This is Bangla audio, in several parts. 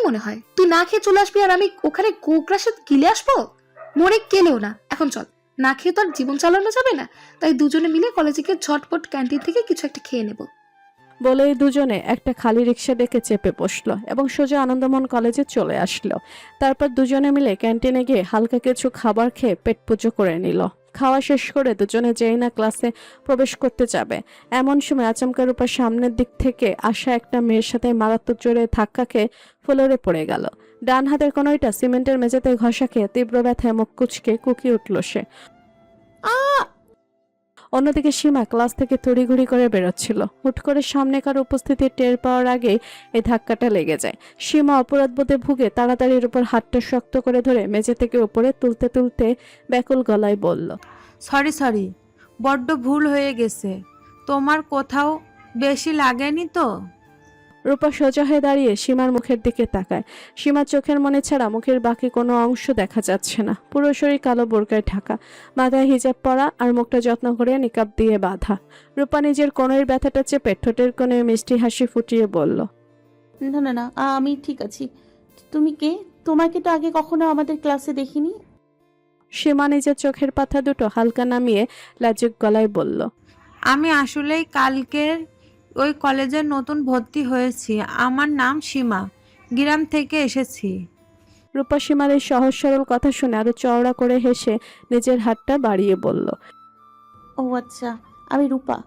মনে হয় তুই না খেয়ে চলে আসবি আর আমি ওখানে গোগ্রাসে গিলে আসবো? মরে গেলেও না। এখন চল, না খেয়ে তো আর জীবন চালানো যাবে না, তাই দুজনে মিলে কলেজে গিয়ে ঝটপট ক্যান্টিন থেকে কিছু একটা খেয়ে নেব। বলেই দুজনে একটা খালি রিক্সা ডেকে চেপে বসলো এবং সোজা আনন্দমোহন কলেজে চলে আসলো। তারপর দুজনে মিলে ক্যান্টিনে গিয়ে হালকা কিছু খাবার খেয়ে পেট পুজো করে নিল। খাওয়া শেষ করে দুজনে যেই না ক্লাসে প্রবেশ করতে যাবে, এমন সময় আচমকা রূপা সামনের দিক থেকে আসা একটা মেয়ের সাথে মারাত্মক জোরে ধাক্কা খেয়ে ফ্লোরে পড়ে গেল। ডান হাতের কনুইটা সিমেন্টের মেঝেতে ঘষা খেয়ে তীব্র ব্যথায় মুখ কুচকে কুকিয়ে উঠল সে। অন্যদিকে সীমা ক্লাস থেকে তড়িঘড়ি করে বেরোচ্ছিল। হুট করে সামনে কারো উপস্থিতি টের পাওয়ার আগেই এই ধাক্কাটা লেগে যায়। সীমা অপরাধবোধে ভুগে তাড়াতাড়ির উপর হাতটা শক্ত করে ধরে মেঝে থেকে উপরে তুলতে তুলতে ব্যাকুল গলায় বলল, সরি, বড্ড ভুল হয়ে গেছে। তোমার কোথাও বেশি লাগেনি তো? রূপা সোজা হয়ে দাঁড়িয়ে সীমার মুখের দিকে তাকায়। সীমার চোখের মনে ছাড়া মুখের বাকি কোনো অংশ দেখা যাচ্ছে না। পুরো শরীর কালো বোরকায় ঢাকা, মাথায় হিজাব পরা আর মুখটা যত্ন করে নিকাব দিয়ে বাঁধা। রূপা নিজের কোণের ব্যথাটা চেপে ঠোঁটের কোণে মিষ্টি হাসি ফুটিয়ে বলল, না, আমি ঠিক আছি। তুমি কে? তোমাকে তো আগে কখনো আমাদের ক্লাসে দেখিনি। সীমা নিজের চোখের পাতা দুটো হালকা নামিয়ে লাজুক গলায় বলল, আমি আসলেই কালকের ওই কলেজে নতুন ভর্তি হয়েছি। আমার নাম সীমা, গ্রাম থেকে এসেছি। রূপা সীমার এই সহজ সরল কথা শুনে আরো চওড়া করে হেসে নিজের হাতটা বাড়িয়ে বলল। ও আচ্ছা, আমি রূপা।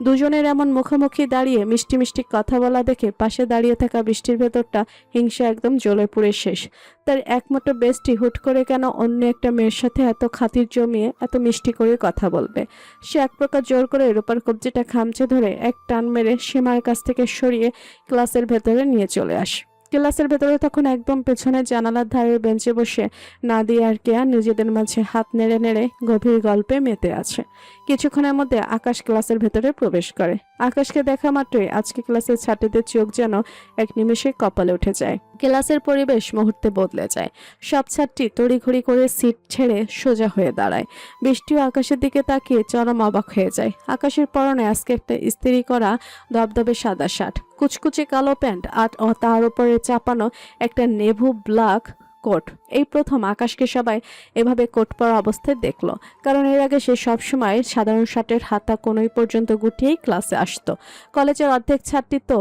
দুজনের এমন মুখোমুখি দাঁড়িয়ে মিষ্টি মিষ্টি কথা বলা দেখে পাশে দাঁড়িয়ে থাকা বৃষ্টির ভেতরটা হিংসা একদম জ্বলে পুড়ে শেষ। তার একমাত্র বেস্টি হুট করে কেন অন্য একটা মেয়ের সাথে এত খাতির জমিয়ে এত মিষ্টি করে কথা বলবে। সে এক প্রকার জোর করে রূপার কবজিটা খামচে ধরে এক টান মেরে সীমার কাছ থেকে সরিয়ে ক্লাসের ভেতরে নিয়ে চলে আসে। ক্লাসের ভেতরে তখন একদম পেছনে জানালার ধারের বেঞ্চে বসে নাদিয়া আর কেয়া নিজেদের মাঝে হাত নেড়ে নেড়ে গভীর গল্পে মেতে আছে। কিছুক্ষণের মধ্যে আকাশ ক্লাসের ভেতরে প্রবেশ করে। আকাশকে দেখা মাত্রই আজকে ক্লাসের ছাত্রীদের চোখ যেন এক নিমেষে কপালে উঠে যায়। ক্লাসের পরিবেশ মুহূর্তে বদলে যায়। সব ছাত্রী তড়িঘড়ি করে সিট ছেড়ে সোজা হয়ে দাঁড়ায়। বৃষ্টিও আকাশের দিকে তাকিয়ে চরম অবাক হয়ে যায়। আকাশের পরনে আজকে একটা ইস্ত্রি করা ধবধবে সাদা শার্ট, কুচকুচে কালো প্যান্ট আর তার উপরে চাপানো একটা নেভু ব্ল্যাক কোট। এই প্রথম আকাশকে সবাই এভাবে কোট পরা অবস্থায় দেখলো, কারণ এর আগে সে সবসময় সাধারণ শার্টের হাতা কোনই পর্যন্ত গুটিয়েই ক্লাসে আসতো। কলেজের অর্ধেক ছাত্রী তো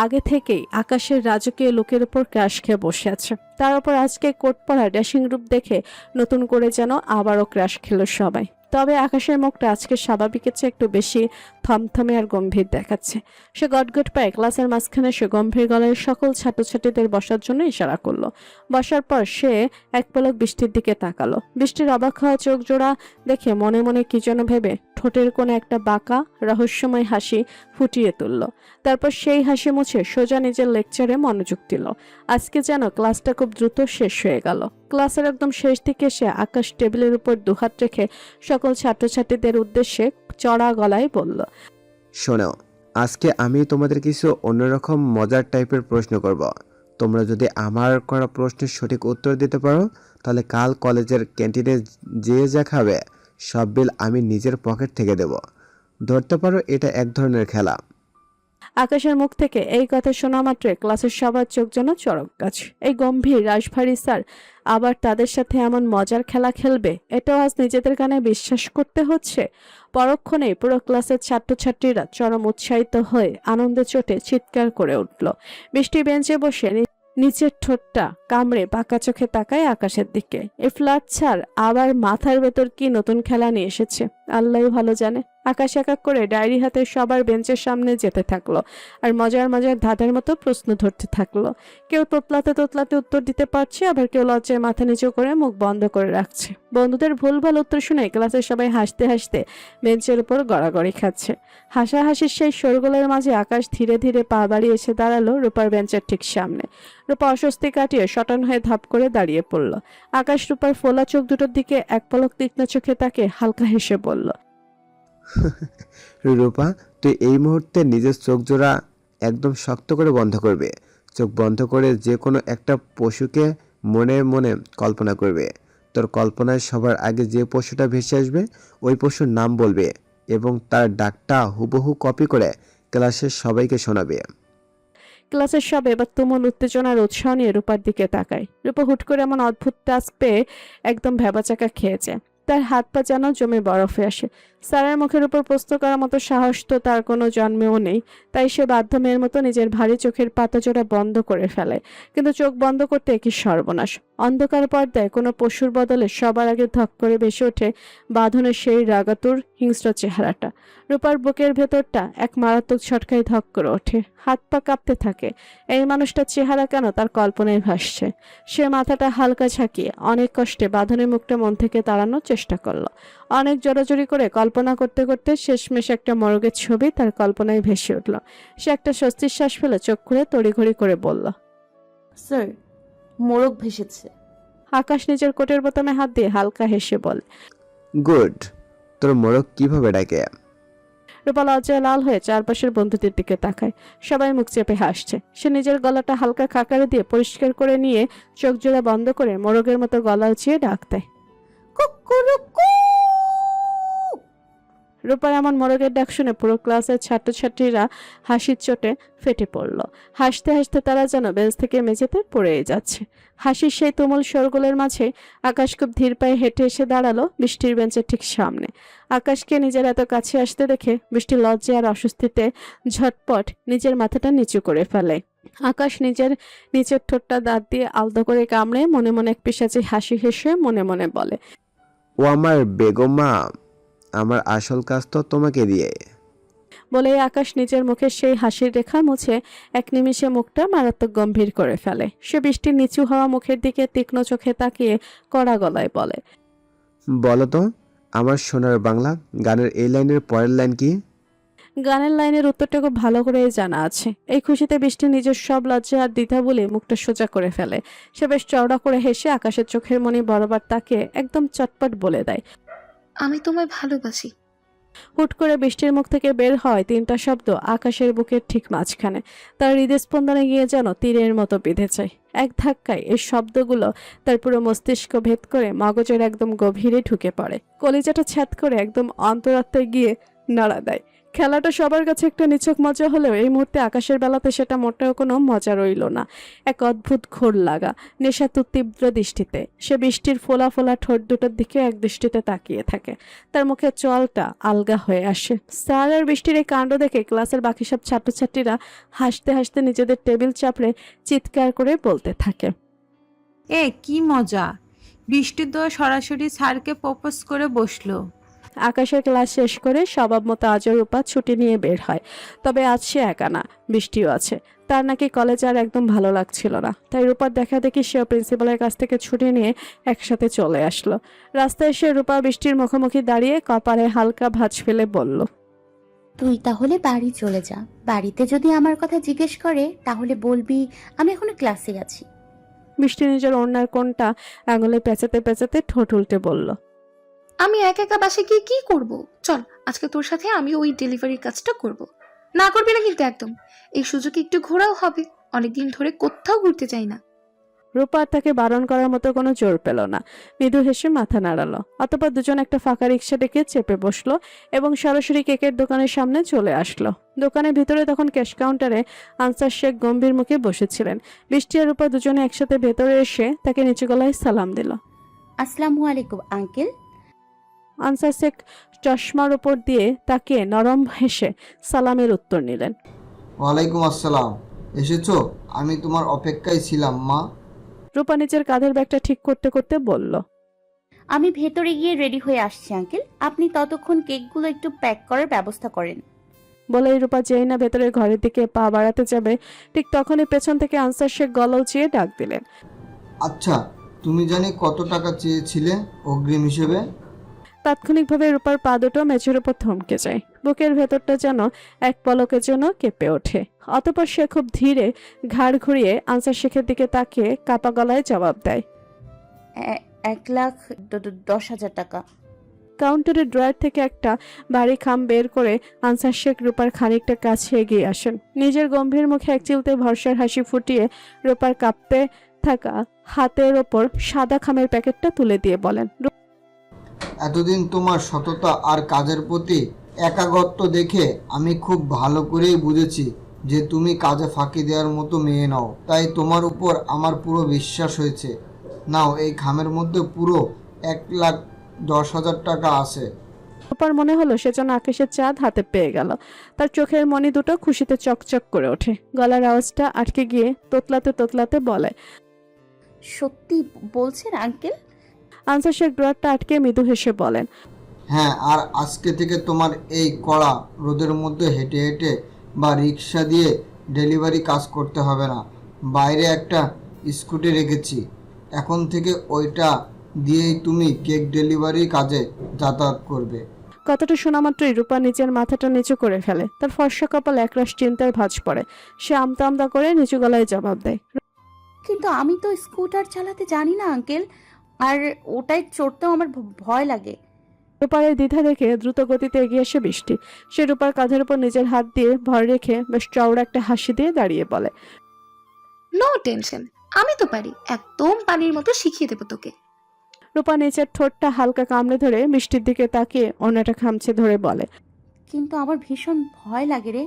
আগে থেকেই আকাশের রাজকীয় লোকের উপর ক্রাশ খেয়ে বসে আছে। তার উপর আজকে কোট পরা ড্রেসিং রূপ দেখে নতুন করে যেন আবারও ক্রাশ খেল সবাই। তবে আকাশের মুখটা আজকে স্বাভাবিকের চেয়ে একটু বেশি থমথমে আর গম্ভীর দেখাচ্ছে। সে গটগট পায়ে ক্লাসের মাঝখানে সে গম্ভীর গলায় সকল ছাত্রছাত্রীদের বসার জন্য ইশারা করলো। বসার পর সে এক পলক বৃষ্টির দিকে তাকালো। বৃষ্টির অবাক হওয়া চোখ জোড়া দেখে মনে মনে কি যেন ভেবে ঠোঁটের কোণে একটা বাঁকা রহস্যময় হাসি ফুটিয়ে তুলল। তারপর সেই হাসি মুছে সোজা নিজের লেকচারে মনোযোগ দিল। আজকে যেন ক্লাসটা খুব দ্রুত শেষ হয়ে গেল। ক্লাসের একদম শেষ দিকে সে আকাশ টেবিলের উপর দুহাত রেখে সকল ছাত্রছাত্রীদের উদ্দেশ্যে চড়া গলায় বলল, শোনো, আজকে আমি তোমাদের কিছু অন্যরকম মজার টাইপের প্রশ্ন করব। তোমরা যদি আমার করা প্রশ্নের সঠিক উত্তর দিতে পারো, তাহলে কাল কলেজের ক্যান্টিনে যে যা খাবে সব বিল আমি নিজের পকেট থেকে দেব। ধরতে পারো এটা এক ধরনের খেলা। আকাশের মুখ থেকে এই কথা শোনা মাত্রে ক্লাসের সবার চোখ যেন চড়ক গাছ। এই গম্ভীর রাশভারী স্যার আবার তাদের সাথে এমন মজার খেলা খেলবে, এটাও আজ নিজেদের কানে বিশ্বাস করতে হচ্ছে। পরক্ষণেই পুরো ক্লাসের ছাত্রছাত্রীরা চরম উৎসাহিত হয়ে আনন্দে চোটে চিৎকার করে উঠল। বৃষ্টি বেঞ্চে বসে নিচের ঠোঁটটা কামড়ে বাঁকা চোখে তাকায় আকাশের দিকে। এই ফ্ল্যাট ছাড় আবার মাথার ভেতর কি নতুন খেলা নিয়ে এসেছে আল্লাহই ভালো জানে। আকাশ এক এক করে ডায়েরি হাতে সবার বেঞ্চের সামনে যেতে থাকলো আর মজার মজার ধাঁধার মতো প্রশ্ন ধরতে থাকলো। কেউ তোতলাতে তোতলাতে উত্তর দিতে পারছে, আবার কেউ লজ্জায় মাথা নিচু করে মুখ বন্ধ করে রাখছে। বন্ধুদের ভুলভাল উত্তর শুনে ক্লাসের সবাই হাসতে হাসতে বেঞ্চের উপর গড়াগড়ি খাচ্ছে। হাসাহাসির সেই শোরগোলের মাঝে আকাশ ধীরে ধীরে পা বাড়িয়ে এসে দাঁড়ালো রূপার বেঞ্চের ঠিক সামনে। রূপা অস্বস্তি কাটিয়ে শটান হয়ে ধাপ করে দাঁড়িয়ে পড়ল। আকাশ রূপার ফোলা চোখ দুটোর দিকে এক পলক তীক্ষ্ণ চোখে তাকে হালকা হেসে বলল, রূপা, তুই এই মুহূর্তে নিজের চোখ জোড়া একদম শক্ত করে বন্ধ করবে। চোখ বন্ধ করে যে কোনো একটা পশুকে মনে মনে কল্পনা করবে। তোর কল্পনায় সবার আগে যে পশুটা ভেসে আসবে ওই পশুর নাম বলবে এবং তার ডাকটা হুবহু কপি করে ক্লাসের সবাইকে শোনাবে। ক্লাসের সব এবার তুমুল উত্তেজনার উৎসাহ নিয়ে রূপার দিকে তাকায়। রূপা হুট করে এমন অদ্ভুত টাচ পেয়ে একদম ভ্যাবাচাকা খেয়েছে। তার হাত পা যেন জমে বরফে আসে। স্যারের মুখের উপর প্রশ্ন করার মতো সাহস তো তার কোনো জন্মেও নেই, তাই সে বাধ্য মেয়ের মতো নিজের ভারী চোখের পাতাজোড়া বন্ধ করে ফেলে। কিন্তু চোখ বন্ধ করতে কি সর্বনাশ! অন্ধকার পর্দায় কোনো পশুর বদলে সবার আগে ধক করে ভেসে ওঠে বাঁধনের সেই রাগাতুর হিংস্র চেহারাটা। রূপার বুকের ভেতরটা এক মারাত্মক ছটকায় ধক করে ওঠে, হাত পা কাঁপতে থাকে। এই মানুষটার চেহারা কেন তার কল্পনায় ভাসছে। সে মাথাটা হালকা ঝাঁকিয়ে অনেক কষ্টে বাঁধনের মুখটা মন থেকে তাড়ানোর চেষ্টা করলো। অনেক জোরাজোরি করে কল্পনা করতে করতে শেষমেশ একটা মরগের ছবি তার কল্পনায় ভেসে উঠল। সে একটা স্বস্তির শ্বাস ফেলে চোখ খুলে তড়িঘড়ি করে বলল, স্যার, মোরগ ভেসেছে। আকাশ নিজের কোটের বোতামে হাত দিয়ে হালকা হেসে বলে। গুড। তোর মোরগ কিভাবে ডাকে? রূপা লজ্জায় লাল হয়ে চারপাশের বন্ধুদের দিকে তাকায়। সবাই মুখ চেপে হাসছে। সে নিজের গলাটা হালকা খাকারে দিয়ে পরিষ্কার করে নিয়ে চোখ জোড়া বন্ধ করে মোরগের মতো গলা উঁচিয়ে ডাক দেয়। কুকুরুকু। রূপার এমন মোরগের ডাক শুনে পুরো ক্লাসের ছাত্রছাত্রীরা হাসির চোটে ফেটে পড়ল। হাসতে হাসতে তারা যেন বেঞ্চ থেকে মেঝেতে পড়েই যাচ্ছে। হাসির সেই তুমুল শোরগোলের মাঝে আকাশ খুব ধীর পায়ে হেঁটে এসে দাঁড়ালো বৃষ্টির বেঞ্চের ঠিক সামনে। আকাশকে নিজের এত কাছে আসতে দেখে বৃষ্টি লজ্জা আর অস্বস্তিতে ঝটপট নিজের মাথাটা নিচু করে ফেলে। আকাশ নিচের ঠোঁটটা দাঁত দিয়ে আলতো করে কামড়ে মনে মনে এক পিশাচি হাসি হেসে মনে মনে বলে, ও আমার বেগম মা, আমার আসল কাজ তো তোমাকে দিয়ে। বলে আকাশ নিজের মুখে সেই হাসির রেখা মুছে এক নিমিষে মুখটা মারাত্মক গম্ভীর করে ফেলে। সে বৃষ্টির নিচু হওয়া মুখের দিকে তীক্ষ্ণ চোখে তাকিয়ে কড়া গলায় বলে, বলো তো, আমার সোনার বাংলা গানের এই লাইনের পরের লাইন কি? গানের লাইনের উত্তরটা খুব ভালো করে জানা আছে। এই খুশিতে বৃষ্টি নিজের সব লজ্জা আর দ্বিধা বলে মুখটা সোজা করে ফেলে। সে বেশ চওড়া করে হেসে আকাশের চোখের মনি বরাবর তাকিয়ে একদম চটপট বলে দেয়, আমি তোমায় ভালোবাসি। হুট করে বৃষ্টির মুখ থেকে বের হয় তিনটা শব্দ আকাশের বুকের ঠিক মাঝখানে। তার হৃদস্পন্দনে গিয়ে যেন তীরের মতো বিঁধেছে। এক ধাক্কায় এই শব্দগুলো তার পুরো মস্তিষ্ক ভেদ করে মগজের একদম গভীরে ঢুকে পড়ে। কলিজাটা ছ্যাদ করে একদম অন্তরাত্মায় গিয়ে নাড়া দেয়। খেলাটা সবার কাছে একটা নিছক মজা হলেও এই মুহূর্তে আকাশের বেলাতে সেটা মোটেও কোনো মজা রইল না। এক অদ্ভুত ঘোর লাগা নেশাতুর তীব্র দৃষ্টিতে সে বৃষ্টির ফোলা ফোলা ঠোঁট দুটোর দিকে এক দৃষ্টিতে তাকিয়ে থাকে। তার মুখে চলটা আলগা হয়ে আসে। স্যার আর বৃষ্টির এই কাণ্ড দেখে ক্লাসের বাকি সব ছাত্রছাত্রীরা হাসতে হাসতে নিজেদের টেবিল চাপড়ে চিৎকার করে বলতে থাকে, এ কি মজা! বৃষ্টি তো সরাসরি স্যারকে প্রপোজ করে বসলো। আকাশের ক্লাস শেষ করে স্বভাব মতো আজও রূপা ছুটি নিয়ে বের হয়। তবে আজ সে একা না, বৃষ্টিও আছে। তার নাকি কলেজ আর একদম ভালো লাগছিল না, তাই রূপার দেখা দেখি সেও প্রিন্সিপালের কাছ থেকে ছুটি নিয়ে একসাথে চলে আসলো। রাস্তায় এসে রূপা বৃষ্টির মুখোমুখি দাঁড়িয়ে কপালে হালকা ভাঁজ ফেলে বলল, তুই তাহলে বাড়ি চলে যা। বাড়িতে যদি আমার কথা জিজ্ঞেস করে তাহলে বলবি আমি এখনো ক্লাসে আছি। বৃষ্টি নিজের ওড়নার কোণটা আঙুলে পেঁচাতে পেঁচাতে ঠোঁট উল্টে বলল, আমি একা একা বাসে গিয়ে কি করব? চল, আজকে তোর সাথে আমি ওই ডেলিভারির কাজটা করব। না করবি না কিন্তু একদম। এই সুযোগে একটু ঘোরাও হবে, অনেকদিন ধরে কোথাও ঘুরতে যাই না। রূপা তাকে বারণ করার মতো কোনো জোর পেল না, মৃদু হেসে মাথা নাড়ালো। অতঃপর দুজন একটা ফাঁকা রিক্সা ডেকে চেপে বসলো এবং সরাসরি কেকের দোকানের সামনে চলে আসলো। দোকানের ভিতরে তখন ক্যাশ কাউন্টারে আনসার শেখ গম্ভীর মুখে বসেছিলেন। বৃষ্টি আর রূপা দুজনে একসাথে ভেতরে এসে তাকে নিচু গলায় সালাম দিল। আসসালামু আলাইকুম আঙ্কেল। আনসার শেখ চশমার উপর দিয়ে তাকিয়ে নরম হেসে সালামের উত্তর নিলেন। ওয়ালাইকুম আসসালাম, এসেছো? আমি তোমার অপেক্ষায় ছিলাম মা। রূপা নিজের কাঁধের ব্যাগটা ঠিক করতে করতে বলল, আমি ভেতরে গিয়ে রেডি হয়ে আসছি আঙ্কেল। আপনি ততক্ষণ কেকগুলো একটু প্যাক করার ব্যবস্থা করেন। বলেই রূপা যেই না ভেতরের ঘরের দিকে পা বাড়াতে যাবে ঠিক তখনই পেছন থেকে আনসার শেখ গলা উঁচিয়ে ডাক দিলেন, আচ্ছা, তুমি জানি কত টাকা চেয়েছিলে অগ্রিম হিসেবে? তাৎক্ষণিকভাবে রূপার পা দুটো মেঝের উপর থমকে যায়। বুকের ভেতরটা যেন এক পলকের জন্য কেঁপে ওঠে। অতঃপর সে খুব ধীরে ঘাড় ঘুরিয়ে আনসার শেখের দিকে তাকিয়ে কাপা গলায় জবাব দেয়, 1,10,000 টাকা। কাউন্টারের ড্রয়ার থেকে একটা ভারী খাম বের করে আনসার শেখ রূপার খানিকটা কাছে এগিয়ে আসেন। নিজের গম্ভীর মুখে এক চিলতে ভরসার হাসি ফুটিয়ে রূপার কাঁপতে থাকা হাতের ওপর সাদা খামের প্যাকেটটা তুলে দিয়ে বলেন, এতদিন তোমার সততা আর কাজের প্রতি একাগ্রতা দেখে আমি খুব ভালো করেই বুঝেছি যে তুমি কাজে ফাঁকি দেওয়ার মতো মেয়ে নাও, তাই তোমার উপর আমার পুরো বিশ্বাস হয়েছে। নাও, এই খামের মধ্যে পুরো 1,10,000 টাকা আছে। রূপার মনে হলো সে যেন আকাশের চাঁদ হাতে পেয়ে গেল। তার চোখের মনি দুটো খুশিতে চকচক করে ওঠে। গলার আওয়াজটা আটকে গিয়ে তোতলাতে তোতলাতে বলে, সত্যি বলছেন আঙ্কেল? আনসার শেখ ড্রয়ারটা আটকে মৃদু হেসে বলেন, হ্যাঁ, আর আজকে থেকে তোমার এই কড়া রোদের মধ্যে হেঁটে হেঁটে বা রিক্সা দিয়ে ডেলিভারি কাজ করতে হবে না। বাইরে একটা স্কুটি রেখেছি, এখন থেকে ওইটা দিয়েই তুমি কেক ডেলিভারি কাজে যাতায়াত করবে। কথাটা শোনা মাত্রই রূপা নিজের মাথাটা নিচু করে ফেলে। তার ফর্সা কপাল একরাশ চিন্তায় ভাঁজ পড়ে। সে আমতা আমতা করে নিচু গলায় জবাব দেয়, কিন্তু আমি তো স্কুটার চালাতে জানি না আঙ্কেল, আর ওটাই চড়তেও আমার ভয় লাগে। রূপার এই দ্বিধা দেখে দ্রুত গতিতে এগিয়ে আসে বৃষ্টি। সে রূপার কাঁধের উপর নিজের হাত দিয়ে ভর রেখে বেশ চওড়া একটা হাসি দিয়ে দাঁড়িয়ে বলে, নো টেনশন, আমি তো পারি, একদম পানির মতো শিখিয়ে দেবো তোকে। রূপা নিচের ঠোঁটটা হালকা কামড়ে ধরে বৃষ্টির দিকে তাকিয়ে অন্যটা খামচে ধরে বলে। কিন্তু আমার ভীষণ ভয় লাগে রে।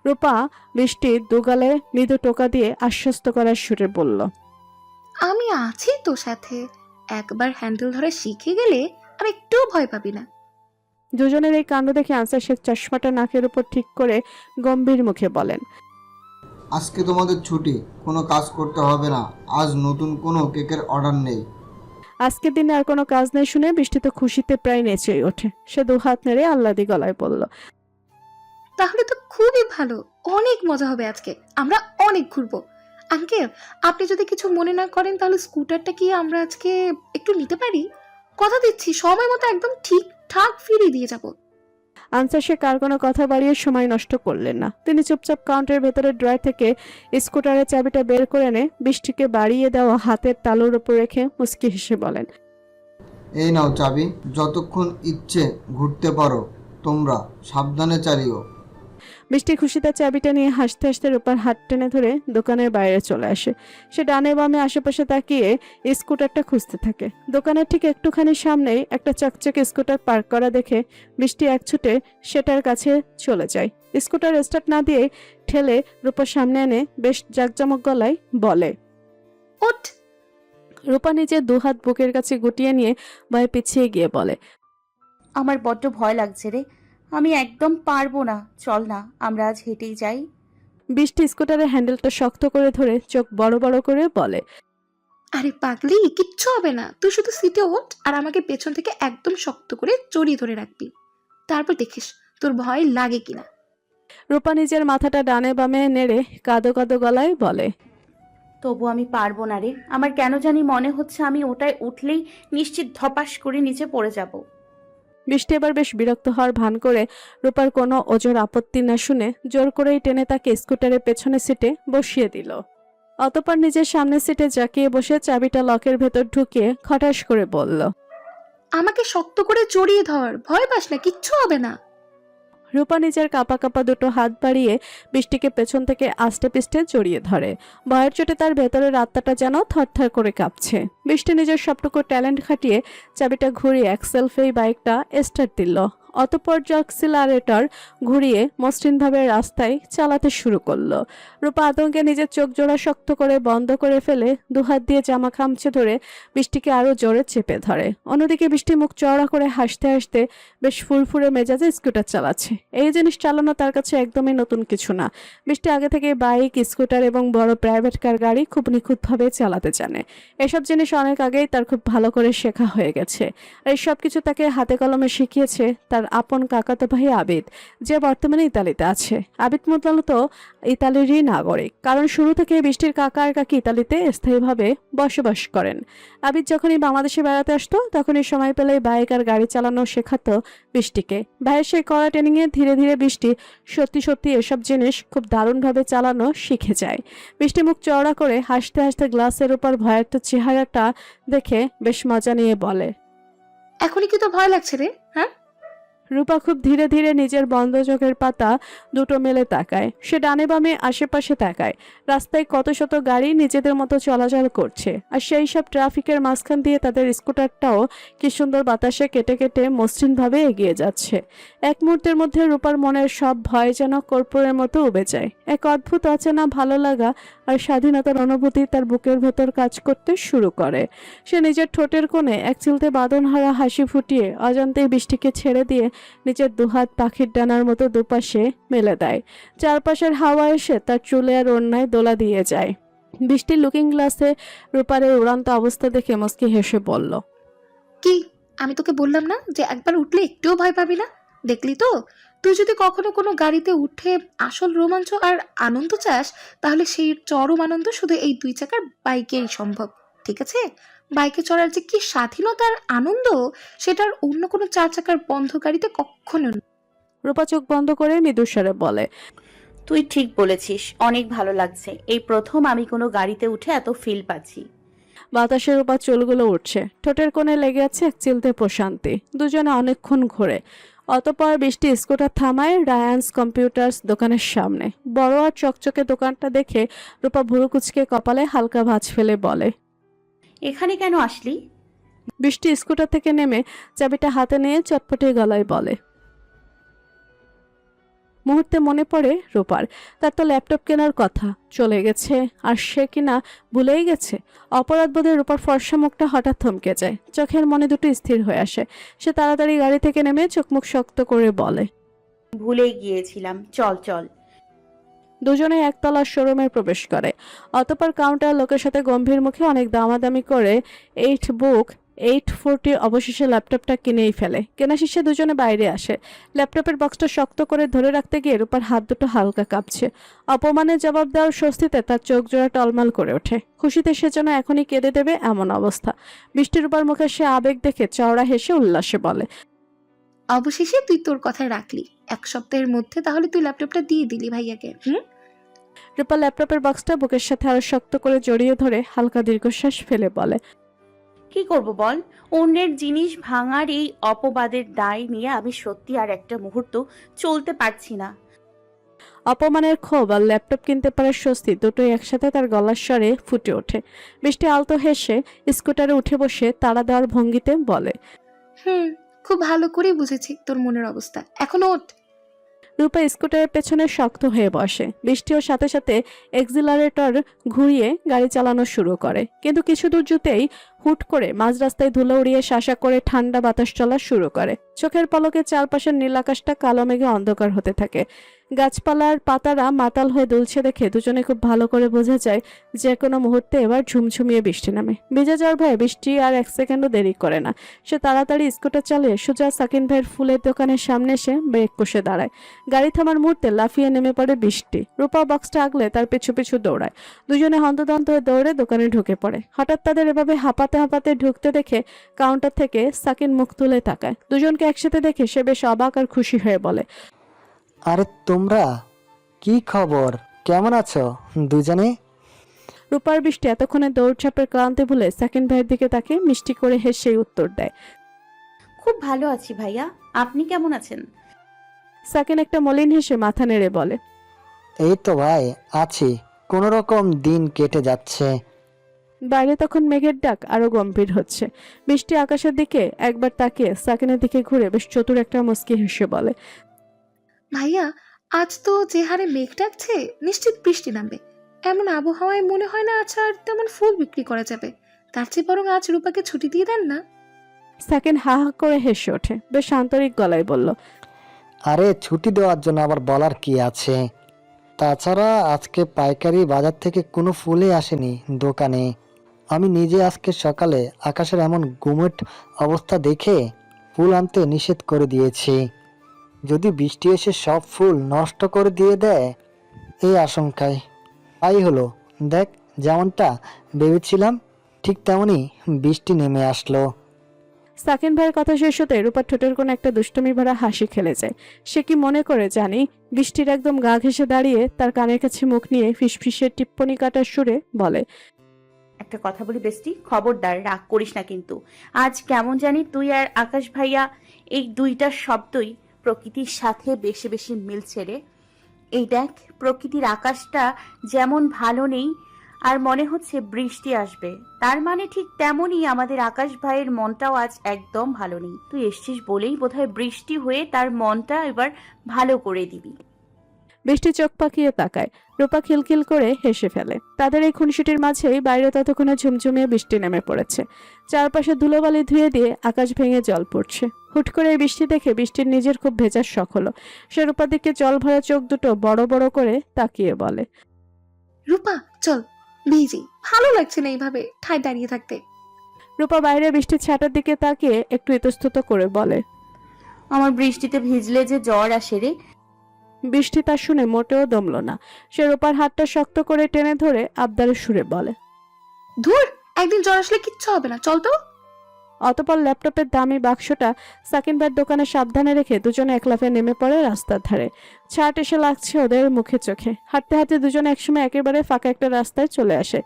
রূপা বৃষ্টির দুগালে মৃদু টোকা দিয়ে আশ্বস্ত করার সুরে বলল, আমি আছি তো সাথে, একবার হ্যান্ডেল ধরে শিখে গেলে আর একটু ভয় পাবি না। দুজনের এই কাণ্ড দেখে আনসার শেখ চশমাটা নাকের উপর ঠিক করে গম্ভীর মুখে বলেন, আজকে তোমাদের ছুটি, কোনো কাজ করতে হবে না। আজ নতুন কোনো কেকের অর্ডার নেই। আজকের দিনে আর কোনো কাজ নেই শুনে বৃষ্টি তো খুশিতে প্রায় নেচেই ওঠে। সে দুহাত নেড়ে আহ্লাদি গলায় বলল, তাহলে তো খুবই ভালো, অনেক মজা হবে আজকে, আমরা অনেক ঘুরবো। আঙ্কেল, আপনি যদি কিছু মনে না করেন তাহলে স্কুটারটা কি আমরা আজকে একটু নিতে পারি? কথা দিচ্ছি সময় মতো একদম ঠিকঠাক ফিরিয়ে দিয়ে যাব। আনসার শেখ আর কোনো কথা বাড়িয়ে সময় নষ্ট করলেন না। তিনি চুপচাপ কাউন্টারের ভেতরে ড্রয়ার থেকে স্কুটারের চাবিটা বের করে এনে বৃষ্টিকে বাড়িয়ে দেওয়া হাতের তালুর উপর রেখে মুচকি হেসে বলেন, এই নাও চাবি, যতক্ষণ ইচ্ছে ঘুরতে পারো তোমরা, সাবধানে চালিও। বৃষ্টি খুশিতে চাবিটা নিয়ে হাসতে হাসতে রূপার হাত টেনে ধরে দোকানের বাইরে চলে আসে। সে ডানে বামে আশেপাশে তাকিয়ে স্কুটারটা খুঁজতে থাকে। দোকানের ঠিক একটুখানি সামনেই একটা চকচকে স্কুটার পার্ক করা দেখে বৃষ্টি এক ছুটে সেটার কাছে চলে যায়। স্কুটার স্টার্ট না দিয়ে ঠেলে রূপার সামনে এনে বেশ জাঁকজমক গলায় বলে, ওঠ। রূপা নিজের দুহাত বুকের কাছে গুটিয়ে নিয়ে ভয়ে পিছিয়ে গিয়ে বলে, আমার বড্ড ভয় লাগছে রে, আমি একদম পারবো না। চল না, আমরা আজ হেঁটেই যাই। বৃষ্টি স্কুটারের হ্যান্ডেলটা শক্ত করে ধরে চোখ বড় বড় করে বলে, আরে পাগলি, কিচ্ছু হবে না, তুই শুধু সিটে ওঠ আর আমাকে পেছন থেকে একদম শক্ত করে জড়িয়ে ধরে রাখবি, তারপর দেখিস তোর ভয় লাগে কিনা। রূপা নিজের মাথাটা ডানে বামে নেড়ে কাঁদো কাঁদো গলায় বলে, তবু আমি পারবো না রে, আমার কেন জানি মনে হচ্ছে আমি ওটায় উঠলেই নিশ্চিত ধপাস করে নিচে পড়ে যাব। বৃষ্টি এবার বেশ বিরক্ত হওয়ার ভান করে রূপার কোনো ওজোর আপত্তি না শুনে জোর করেই টেনে তাকে স্কুটারের পেছনে সিটে বসিয়ে দিল। অতঃপর নিজের সামনের সিটে জাকিয়ে বসে চাবিটা লকের ভেতর ঢুকিয়ে খটাস করে বলল, আমাকে শক্ত করে জড়িয়ে ধর, ভয় পাস না, কিচ্ছু হবে না। রূপা নিজের কাঁপা কাঁপা দুটো হাত বাড়িয়ে বৃষ্টিকে পেছন থেকে আস্তে পিষ্টে জড়িয়ে ধরে। ভয়ের চোটে তার ভেতরের আত্মাটা যেন থরথর করে কাঁপছে। বৃষ্টি নিজের সবটুকু ট্যালেন্ট খাটিয়ে চাবিটা ঘুরিয়ে অ্যাক্সেলফেই বাইকটা স্টার্ট দিল। অতঃপর অ্যাক্সিলারেটর ঘুরিয়ে মসৃণভাবে রাস্তায় চালাতে শুরু করলো। রূপা আতঙ্কে নিজের চোখ জোড়া শক্ত করে বন্ধ করে ফেলে দুহাত দিয়ে জামা খামচে ধরে বৃষ্টিকে আরো জোরে চেপে ধরে। অন্যদিকে বৃষ্টি মুখ চওড়া করে হাসতে হাসতে বেশ ফুরফুরে মেজাজে স্কুটার চালাচ্ছে। এই জিনিস চালানো তার কাছে একদমই নতুন কিছু না। বৃষ্টি আগে থেকে বাইক, স্কুটার এবং বড় প্রাইভেট কার গাড়ি খুব নিখুঁতভাবে চালাতে জানে। এসব জিনিস অনেক আগেই তার খুব ভালো করে শেখা হয়ে গেছে। আর এই সব কিছু তাকে হাতে কলমে শিখিয়েছে তার আপন কাকাতো ভাই আবিদ, যে বর্তমানে ইতালিতে আছে। আবিদ মূলত ইতালিরই নাগরিক, কারণ শুরু থেকে বৃষ্টির কাকা আর কাকি ইতালিতে স্থায়ীভাবে বসবাস করেন। আবিদ যখনই বাংলাদেশে বেড়াতে আসতো তখনই সময় পেলে বাইক আর গাড়ি চালানো শেখাতো বৃষ্টিকে। ভাইয়ের সেই কড়া ট্রেনিংয়ে ধীরে ধীরে বৃষ্টি সত্যি সত্যি এসব জিনিস খুব দারুণভাবে চালানো শিখে যায়। বৃষ্টি মুখ চওড়া করে হাসতে হাসতে গ্লাসের উপর ভয়ার্ত চেহারাটা দেখে বেশ মজা নিয়ে বলে, এখনই কি তো ভয় লাগছে রে? হ্যাঁ, রূপা খুব ধীরে ধীরে নিজের বন্ধ চোখের পাতা দুটো মেলে তাকায়। সে ডানে বামে আশেপাশে তাকায়। রাস্তায় কত শত গাড়ি নিজেদের মতো চলাচল করছে, আর সেই সব ট্রাফিকের মাঝখান দিয়ে তাদের স্কুটারটাও কি সুন্দর বাতাসে কেটে কেটে মসৃণভাবে এগিয়ে যাচ্ছে। এক মুহূর্তের মধ্যে রূপার মনের সব ভয় যেন কর্পূরের মতো উবে যায়। এক অদ্ভুত অচেনা ভালো লাগা আর স্বাধীনতার অনুভূতি তার বুকের ভেতর কাজ করতে শুরু করে। সে নিজের ঠোঁটের কোণে এক চিলতে বাঁধনহারা হাসি ফুটিয়ে অজান্তেই বৃষ্টিকে ছেড়ে দিয়ে নিজের দুহাত পাখির ডানার মতো দুপাশে মেলে দেয়। চারপাশের হাওয়া এসে তার চুলে আর ওড়নায় দোলা দিয়ে যায়। বৃষ্টির লুকিং গ্লাসে রূপার এই উড়ন্ত অবস্থা দেখে মুস্কি হেসে বলল, কি আমি তোকে বললাম না যে একবার উঠলে একটুও ভয় পাবি না? দেখলি তো, তুই যদি কখনো কোনো গাড়িতে উঠে আসল রোমাঞ্চ আর আনন্দ চাস, তাহলে সেই চরম আনন্দ শুধু এই 2 চাকার বাইকেই সম্ভব। ঠিক আছে? বাইকে চড়ার যে কি স্বাধীনতার আনন্দ, সেটার অন্য কোনো 4 চাকার বন্ধ গাড়িতে কখনো নেই। রূপা চোখ বন্ধ করে মৃদুস্বরে বলে, তুই ঠিক বলেছিস, অনেক ভালো লাগছে। এই প্রথম আমি কোনো গাড়িতে উঠে এত ফিল পাচ্ছি। বাতাসের উপর চুলগুলো উঠছে, ঠোঁটের কোণে লেগে আছে এক চিলতে প্রশান্তি। দুজনে অনেকক্ষণ ঘোরে। অতঃপর বৃষ্টি স্কুটার থামায় রায়ান্স কম্পিউটার্স দোকানের সামনে। বড় আর চকচকে দোকানটা দেখে রূপা ভুরু কুচকে কপালে হালকা ভাঁজ ফেলে বলে, এখানে কেন আসলি? বৃষ্টি স্কুটার থেকে নেমে চাবিটা হাতে নিয়ে চটপটে গলায় বলে। মুহূর্তে মনে পড়ে রূপার, তার তো ল্যাপটপ কেনার কথা চলে গেছে, আর সে কিনা ভুলেই গেছে। অপরাধবোধে রূপার ফর্সা মুখটা হঠাৎ থমকে যায়, চোখের মনে দুটো স্থির হয়ে আসে। সে তাড়াতাড়ি গাড়ি থেকে নেমে চোখ মুখ শক্ত করে বলে, ভুলে গিয়েছিলাম, চল চল। দুজনে একতলার শোরুমে প্রবেশ করে। অতঃপর কাউন্টার লোকের সাথে গম্ভীর মুখে অনেক দামাদামি করে 840 অবশেষে ল্যাপটপটা কিনেই ফেলে। কেনা শেষে দুজনে বাইরে আসে। ল্যাপটপের বক্সটা শক্ত করে ধরে রাখতে গিয়ে রূপার হাত দুটো হালকা কাঁপছে। অপমানের জবাব দেওয়ার স্বস্তিতে তার চোখ জোড়া টলমল করে ওঠে। খুশিতে সে যেন এখনই কেঁদে দেবে এমন অবস্থা। বৃষ্টি রূপার মুখে সে আবেগ দেখে চওড়া হেসে উল্লাসে বলে, অবশেষে তুই তোর কথায় রাখলি। 1 সপ্তাহের মধ্যে তাহলে তুই ল্যাপটপটা দিয়ে দিলি ভাইয়াকে। রূপা ল্যাপটপের বক্সটা বুকের সাথে আরো শক্ত করে জড়িয়ে ধরে হালকা দীর্ঘশ্বাস ফেলে বলে, কি করব বল? অন্যের জিনিস ভাঙার এই অপবাদের দায় নিয়ে আমি সত্যি আর একটা মুহূর্ত চলতে পারছি না। অপমানের ক্ষোভ আর ল্যাপটপ কিনতে পারার স্বস্তি দুটোই একসাথে তার গলার স্বরে ফুটে ওঠে। বৃষ্টি আলতো হেসে স্কুটারে উঠে বসে তাড়া দেওয়ার ভঙ্গিতে বলে, খুব ভালো করে বুঝেছি তোর মনের অবস্থা, এখন ওঠ। রূপা স্কুটারের পেছনে শক্ত হয়ে বসে। বৃষ্টিও সাথে সাথে এক্সিলারেটর ঘুরিয়ে গাড়ি চালানো শুরু করে। কিন্তু কিছু দূর যেতেই হুট করে মাঝ রাস্তায় ধুলো উড়িয়ে শাসা করে ঠান্ডা বাতাস চলা শুরু করে। চোখের পলকে চারপাশের নীল আকাশটা কালো মেঘে অন্ধকার হতে থাকে। গাছপালার পাতারা মাতাল হয়ে দুলছে দেখে দুজনে খুব ভালো করে বোঝা যায় যে কোনো মুহূর্তে এবার ঝুমঝুমিয়ে বৃষ্টি নামে। ভিজে যাওয়ার ভয়ে বৃষ্টি আর 1 সেকেন্ডও দেরি করে না। সে তাড়াতাড়ি স্কুটার চালিয়ে সোজা সাকিন ভাইয়ের ফুলের দোকানের সামনে এসে ব্রেক কষে দাঁড়ায়। গাড়ি থামার মুহূর্তে লাফিয়ে নেমে পড়ে বৃষ্টি। রূপা বক্সটা আগলে তার পিছু পিছু দৌড়ায়। দুজনে হন্তদন্ত হয়ে দৌড়ে দোকানে ঢুকে পড়ে। হঠাৎ তাদের এভাবে হাঁপাতে হাঁপাতে ঢুকতে দেখে কাউন্টার থেকে সাকিন মুখ তুলে তাকায়। দুজনকে একসাথে দেখে সে বেশ অবাক আর খুশি হয়ে বলে, আরে তোমরা কি খবর, কেমন আছো দুজনে? রূপার বৃষ্টি এতক্ষণে দৌড়ঝাঁপের ক্লান্তি ভুলে সাকিন ভাইয়ের দিকে তাকে মিষ্টি করে হেসেই উত্তর দেয়, খুব ভালো আছি ভাইয়া, আপনি কেমন আছেন? সাকিন একটা মলিন হেসে মাথা নেড়ে বলে, এই তো ভাই আছি, কোনো রকম দিন কেটে যাচ্ছে। বাইরে তখন মেঘের ডাক আরো গম্ভীর হচ্ছে। বৃষ্টি আকাশের দিকে একবার তাকিয়ে সাকিনের দিকে ঘুরে বেশ চতুর একটা মুচকি হেসে বলে, ভাইয়া, আজ তো যে হারে মেঘ ডাকছে, নিশ্চিত বৃষ্টি নামবে। এমন আবহাওয়ায় মনে হয় না আজ আর তেমন ফুল বিক্রি করা যাবে। তার চেয়ে বরং আজ রূপাকে ছুটি দিয়ে দেন না। সাকিন হা হা করে হেসে ওঠে, বেশ আন্তরিক গলায় বলল, আরে ছুটি দেওয়ার জন্য আবার বলার কি আছে? তাছাড়া আজকে পাইকারি বাজার থেকে কোনো ফুলই আসেনি দোকানে। আমি নিজে আজকে সকালে আকাশের এমন গুমট অবস্থা দেখে ফুল আনতে নিষেধ করে দিয়েছি। যদি বৃষ্টি এসে সব ফুল নষ্ট করে দিয়ে দেয় এই আশঙ্কায়। তাই হলো, দেখ যেমনটা ভেবেছিলাম ঠিক তেমনই বৃষ্টি নেমে আসলো। সাকিন ভাইয়ের কথা শেষ হতে রূপার ঠোঁটের কোন একটা দুষ্টমি ভরা হাসি খেলে যায়। সে কি মনে করে জানি বৃষ্টির একদম গা ঘেঁষে দাঁড়িয়ে তার কানের কাছে মুখ নিয়ে ফিসফিসের টিপ্পনি কাটার সুরে বলে, একটা কথা বলি বেস্টি, খবরদার রাগ করিস না কিন্তু। আজ কেমন জানি তুই আর আকাশ ভাইয়া এই দুইটা শব্দই প্রকৃতির সাথে বেশি বেশি মিলছে রে। এই দেখ, প্রকৃতির আকাশটা যেমন ভালো নেই আর মনে হচ্ছে বৃষ্টি আসবে, তার মানে ঠিক তেমনই আমাদের আকাশ ভাইয়ের মনটাও আজ একদম ভালো নেই। তুই এসছিস বলেই বোধহয় বৃষ্টি হয়ে তার মনটা এবার ভালো করে দিবি। বৃষ্টি চোখ পাকিয়ে তাকায়। রূপা খিলখিল করে হেসে ফেলে। তাদের এই খুনসুটির মাঝেই বাইরে ততক্ষণে ঝুমঝুমিয়ে বৃষ্টি নেমে পড়েছে। চারপাশে ধুলোবালি ধুয়ে দিয়ে আকাশ ভেঙে জল পড়ছে। হুট করে এই বৃষ্টি দেখে বৃষ্টির নিজের খুব ভেজার শখ হলো। সে রূপার দিকে জল ভরা চোখ দুটো বড় বড় করে তাকিয়ে বলে, রূপা চল ভিজি, ভালো লাগছে না এইভাবে ঠায় দাঁড়িয়ে থাকতে। রূপা বাইরে বৃষ্টির ছাটার দিকে তাকিয়ে একটু ইতস্তত করে বলে, আমার বৃষ্টিতে ভিজলে যে জ্বর আসে রে। বৃষ্টি তা শুনে মোটেও দমল না। সে রূপার হাতটা শক্ত করে টেনে ধরে আবদারের সুরে বলে, ধুর, একদিন জ্বর আসলে কিচ্ছু হবে না, চল তো। অতপর ল্যাপটপের দামি বাক্সটা সাকিনবার দোকানে সাবধানে রেখে দুজনে একলাফে নেমে পড়ে রাস্তার ধারে। ছাট এসে লাগছে ওদের মুখে চোখে। হাঁটতে হাঁটতে দুজনে একসময় একেবারে ফাঁকা একটা রাস্তায় চলে আসে,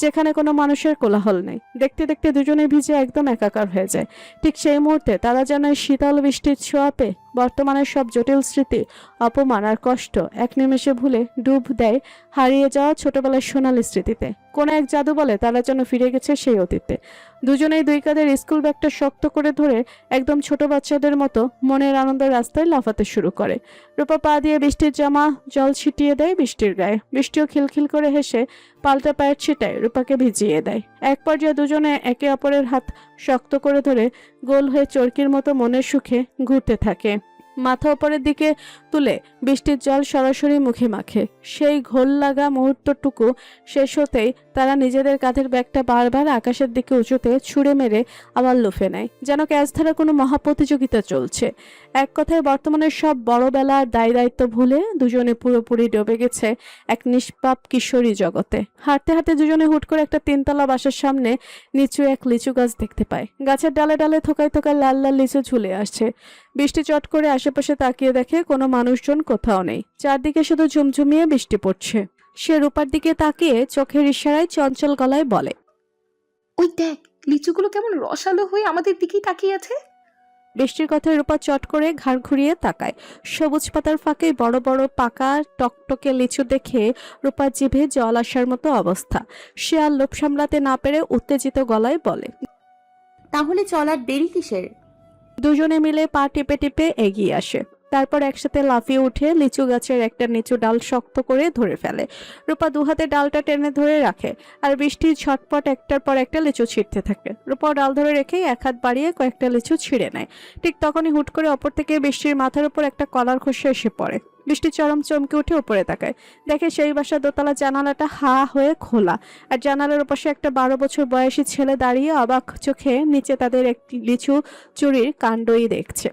যেখানে কোনো মানুষের কোলাহল নেই। দেখতে দেখতে দুজনে ভিজে একদম একাকার হয়ে যায়। ঠিক সেই মুহূর্তে তারা যেন এই শীতল বৃষ্টির ছোঁয়া পেয়ে বর্তমানের সব জটিল স্মৃতি, অপমান আর কষ্ট এক নিমেষে ভুলে ডুব দেয় হারিয়ে যাওয়া ছোটবেলার সোনালী স্মৃতিতে। কোনো এক জাদু বলে তারা যেন ফিরে গেছে সেই অতীতে। দুজনেই দুই কাঁধের স্কুল ব্যাগটা শক্ত করে ধরে একদম ছোট বাচ্চাদের মতো মনের আনন্দের রাস্তায় লাফাতে শুরু করে। রূপা পা দিয়ে বৃষ্টির জামা জল ছিটিয়ে দেয় বৃষ্টির গায়ে। বৃষ্টিও খিলখিল করে হেসে পাল্টা পায়ের ছিটায় রূপাকে ভিজিয়ে দেয়। এক পর্যায়ে দুজনে একে অপরের হাত শক্ত করে ধরে গোল হয়ে চরকির মতো মনের সুখে ঘুরতে থাকে। মাথা ওপরের দিকে তুলে বৃষ্টির জল সরাসরি মুখে মাখে। সেই ঘোল লাগা মুহূর্তটুকু শেষ হতেই তারা নিজেদের কাঁধের ব্যাগটা বারবার আকাশের দিকে উঁচুতে ছুঁড়ে মেরে আবার লুফে নেয়, যেন ক্যাচধারা কোনো মহাপ্রতিযোগিতা চলছে। এক কথায় বর্তমানের সব বড়বেলার দায় দায়িত্ব ভুলে দুজনে পুরোপুরি ডুবে গেছে এক নিষ্পাপ কিশোরী জগতে। হাঁটতে হাঁটতে দুজনে হুট করে একটা তিনতলা বাসার সামনে নিচু এক লিচু গাছ দেখতে পায়। গাছের ডালে ডালে থোকায় থোকায় লাল লাল লিচু ঝুলে আসছে। বৃষ্টি চট করে আশেপাশে তাকিয়ে দেখে কোনো মানুষজন কোথাও নেই। চারদিকে শুধু ঝুমঝুমিয়ে বৃষ্টি পড়ছে। সে রূপার দিকে তাকিয়ে চোখের ইশারায় চঞ্চল গলায় বলে, ওই দেখ, লিচুগুলো কেমন রসালো হয়ে আমাদের দিকেই তাকিয়ে আছে। বৃষ্টির কথায় রূপা চট করে ঘাড় ঘুরিয়ে তাকায়। সবুজ পাতার ফাঁকে বড় বড় পাকা টকটকে লিচু দেখে রূপার জিভে জল আসার মতো অবস্থা। সে আর লোভ সামলাতে না পেরে উত্তেজিত গলায় বলে, তাহলে চলার দেরি কিসের? দুজনে মিলে পা টিপে টিপে এগিয়ে আসে। তারপর একসাথে লাফিয়ে উঠে লিচু গাছের একটা নিচু ডাল শক্ত করে ধরে ফেলে। রূপা দুহাতে ডালটা টেনে ধরে রাখে, আর বৃষ্টি ঝটপট একটার পর একটা লিচু ছিঁড়তে থাকে। রূপা ডাল ধরে রেখেই এক হাত বাড়িয়ে কয়েকটা লিচু ছিঁড়ে নেয়। ঠিক তখনই হুট করে অপর থেকে বৃষ্টির মাথার উপর একটা কলার খোসা এসে পড়ে। বৃষ্টি চরম চমকে উঠে উপরে তাকায়, দেখে সেই বাসার দোতলা জানালাটা হা হয়ে খোলা, আর জানালার ওপাশে একটা 12 বছর বয়সী ছেলে দাঁড়িয়ে অবাক চোখে নিচে তাদের একটি লিচু চুরির কাণ্ডই দেখছে।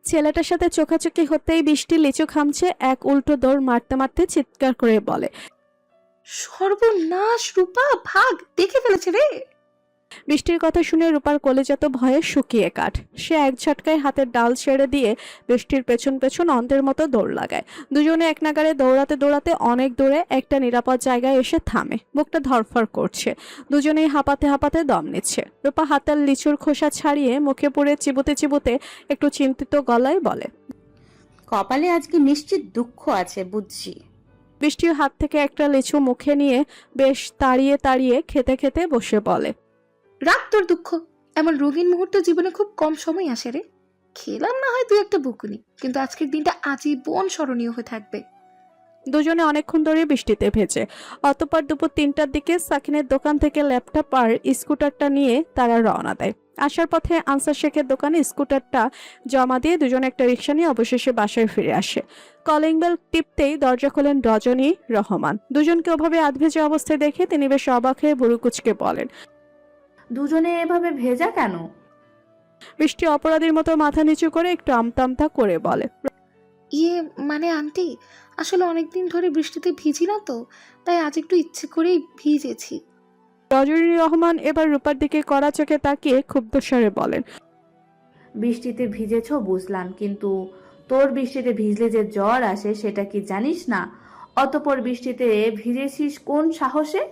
ছেলেটার সাথে চোখাচোখি হতেই বৃষ্টি লিচু খামছে এক উল্টো দৌড় মারতে মারতে চিৎকার করে বলে, সর্বনাশ রূপা, ভাগ, দেখে ফেলেছে রে। বৃষ্টির কথা শুনে রূপার কলেজা তো ভয়ে শুকিয়ে কাঠ। সে এক ঝটকায় হাতের ডাল ছেড়ে দিয়ে বৃষ্টির পেছন পেছন অন্ধের মতো দৌড় লাগায়। দুজনে এক নাগাড়ে দৌড়াতে দৌড়াতে অনেক দূরে একটা নিরাপদ জায়গায় এসে থামে। বুকটা ধরফর করছে, দুজনেই হাঁপাতে হাঁপাতে দম নিচ্ছে। রূপা হাতের লিচুর খোসা ছাড়িয়ে মুখে পুড়ে চিবোতে চিবোতে একটু চিন্তিত গলায় বলে, কপালে আজকে নিশ্চিত দুঃখ আছে বুঝছি। বৃষ্টির হাত থেকে একটা লিচু মুখে নিয়ে বেশ তাড়িয়ে তাড়িয়ে খেতে খেতে বসে বলে, রাখ তোর দুঃখ, এমন রঙিন মুহূর্ত জীবনে খুব কম সময় আসে রে। খেলাম না হয় তুই একটা বকুনি, কিন্তু আজকের দিনটা আজীবন স্মরণীয় হয়ে থাকবে। দুজনে অনেকক্ষণ ধরে বৃষ্টিতে ভেজে। অতঃপর দুপুর 3টার দিকে সাকিনের দোকান থেকে ল্যাপটপ আর স্কুটারটা নিয়ে তারা রওনা দেয়। আসার পথে আনসার শেখের দোকানে স্কুটারটা জমা দিয়ে দুজনে একটা রিক্সা নিয়ে অবশেষে বাসায় ফিরে আসে। কলিং বেল টিপতেই দরজা খোলেন রজনী রহমান। দুজনকে ওভাবে আধভেজা অবস্থায় দেখে তিনি বেশ অবাক হয়ে বুড়ুকুচকে বলেন, দুজনে এভাবে ভেজা কেন? বৃষ্টি অপরাধীর মতো মাথা নিচু করে একটু আমতামতা করে বলে, ইয়ে মানে আন্টি, আসলে অনেকদিন ধরে বৃষ্টিতে ভিজি না তো, তাই আজ একটু ইচ্ছে করেই ভিজেছি। রজনী রহমান এবার রূপার দিকে কড়া চোখে তাকিয়ে ক্ষুব্ধ স্বরে বলেন, বৃষ্টিতে ভিজেছ বুঝলাম, কিন্তু তোর বৃষ্টিতে ভিজলে যে জ্বর আসে সেটা কি জানিস না? অতপর বৃষ্টিতে ভিজেছিস কোন সাহসে?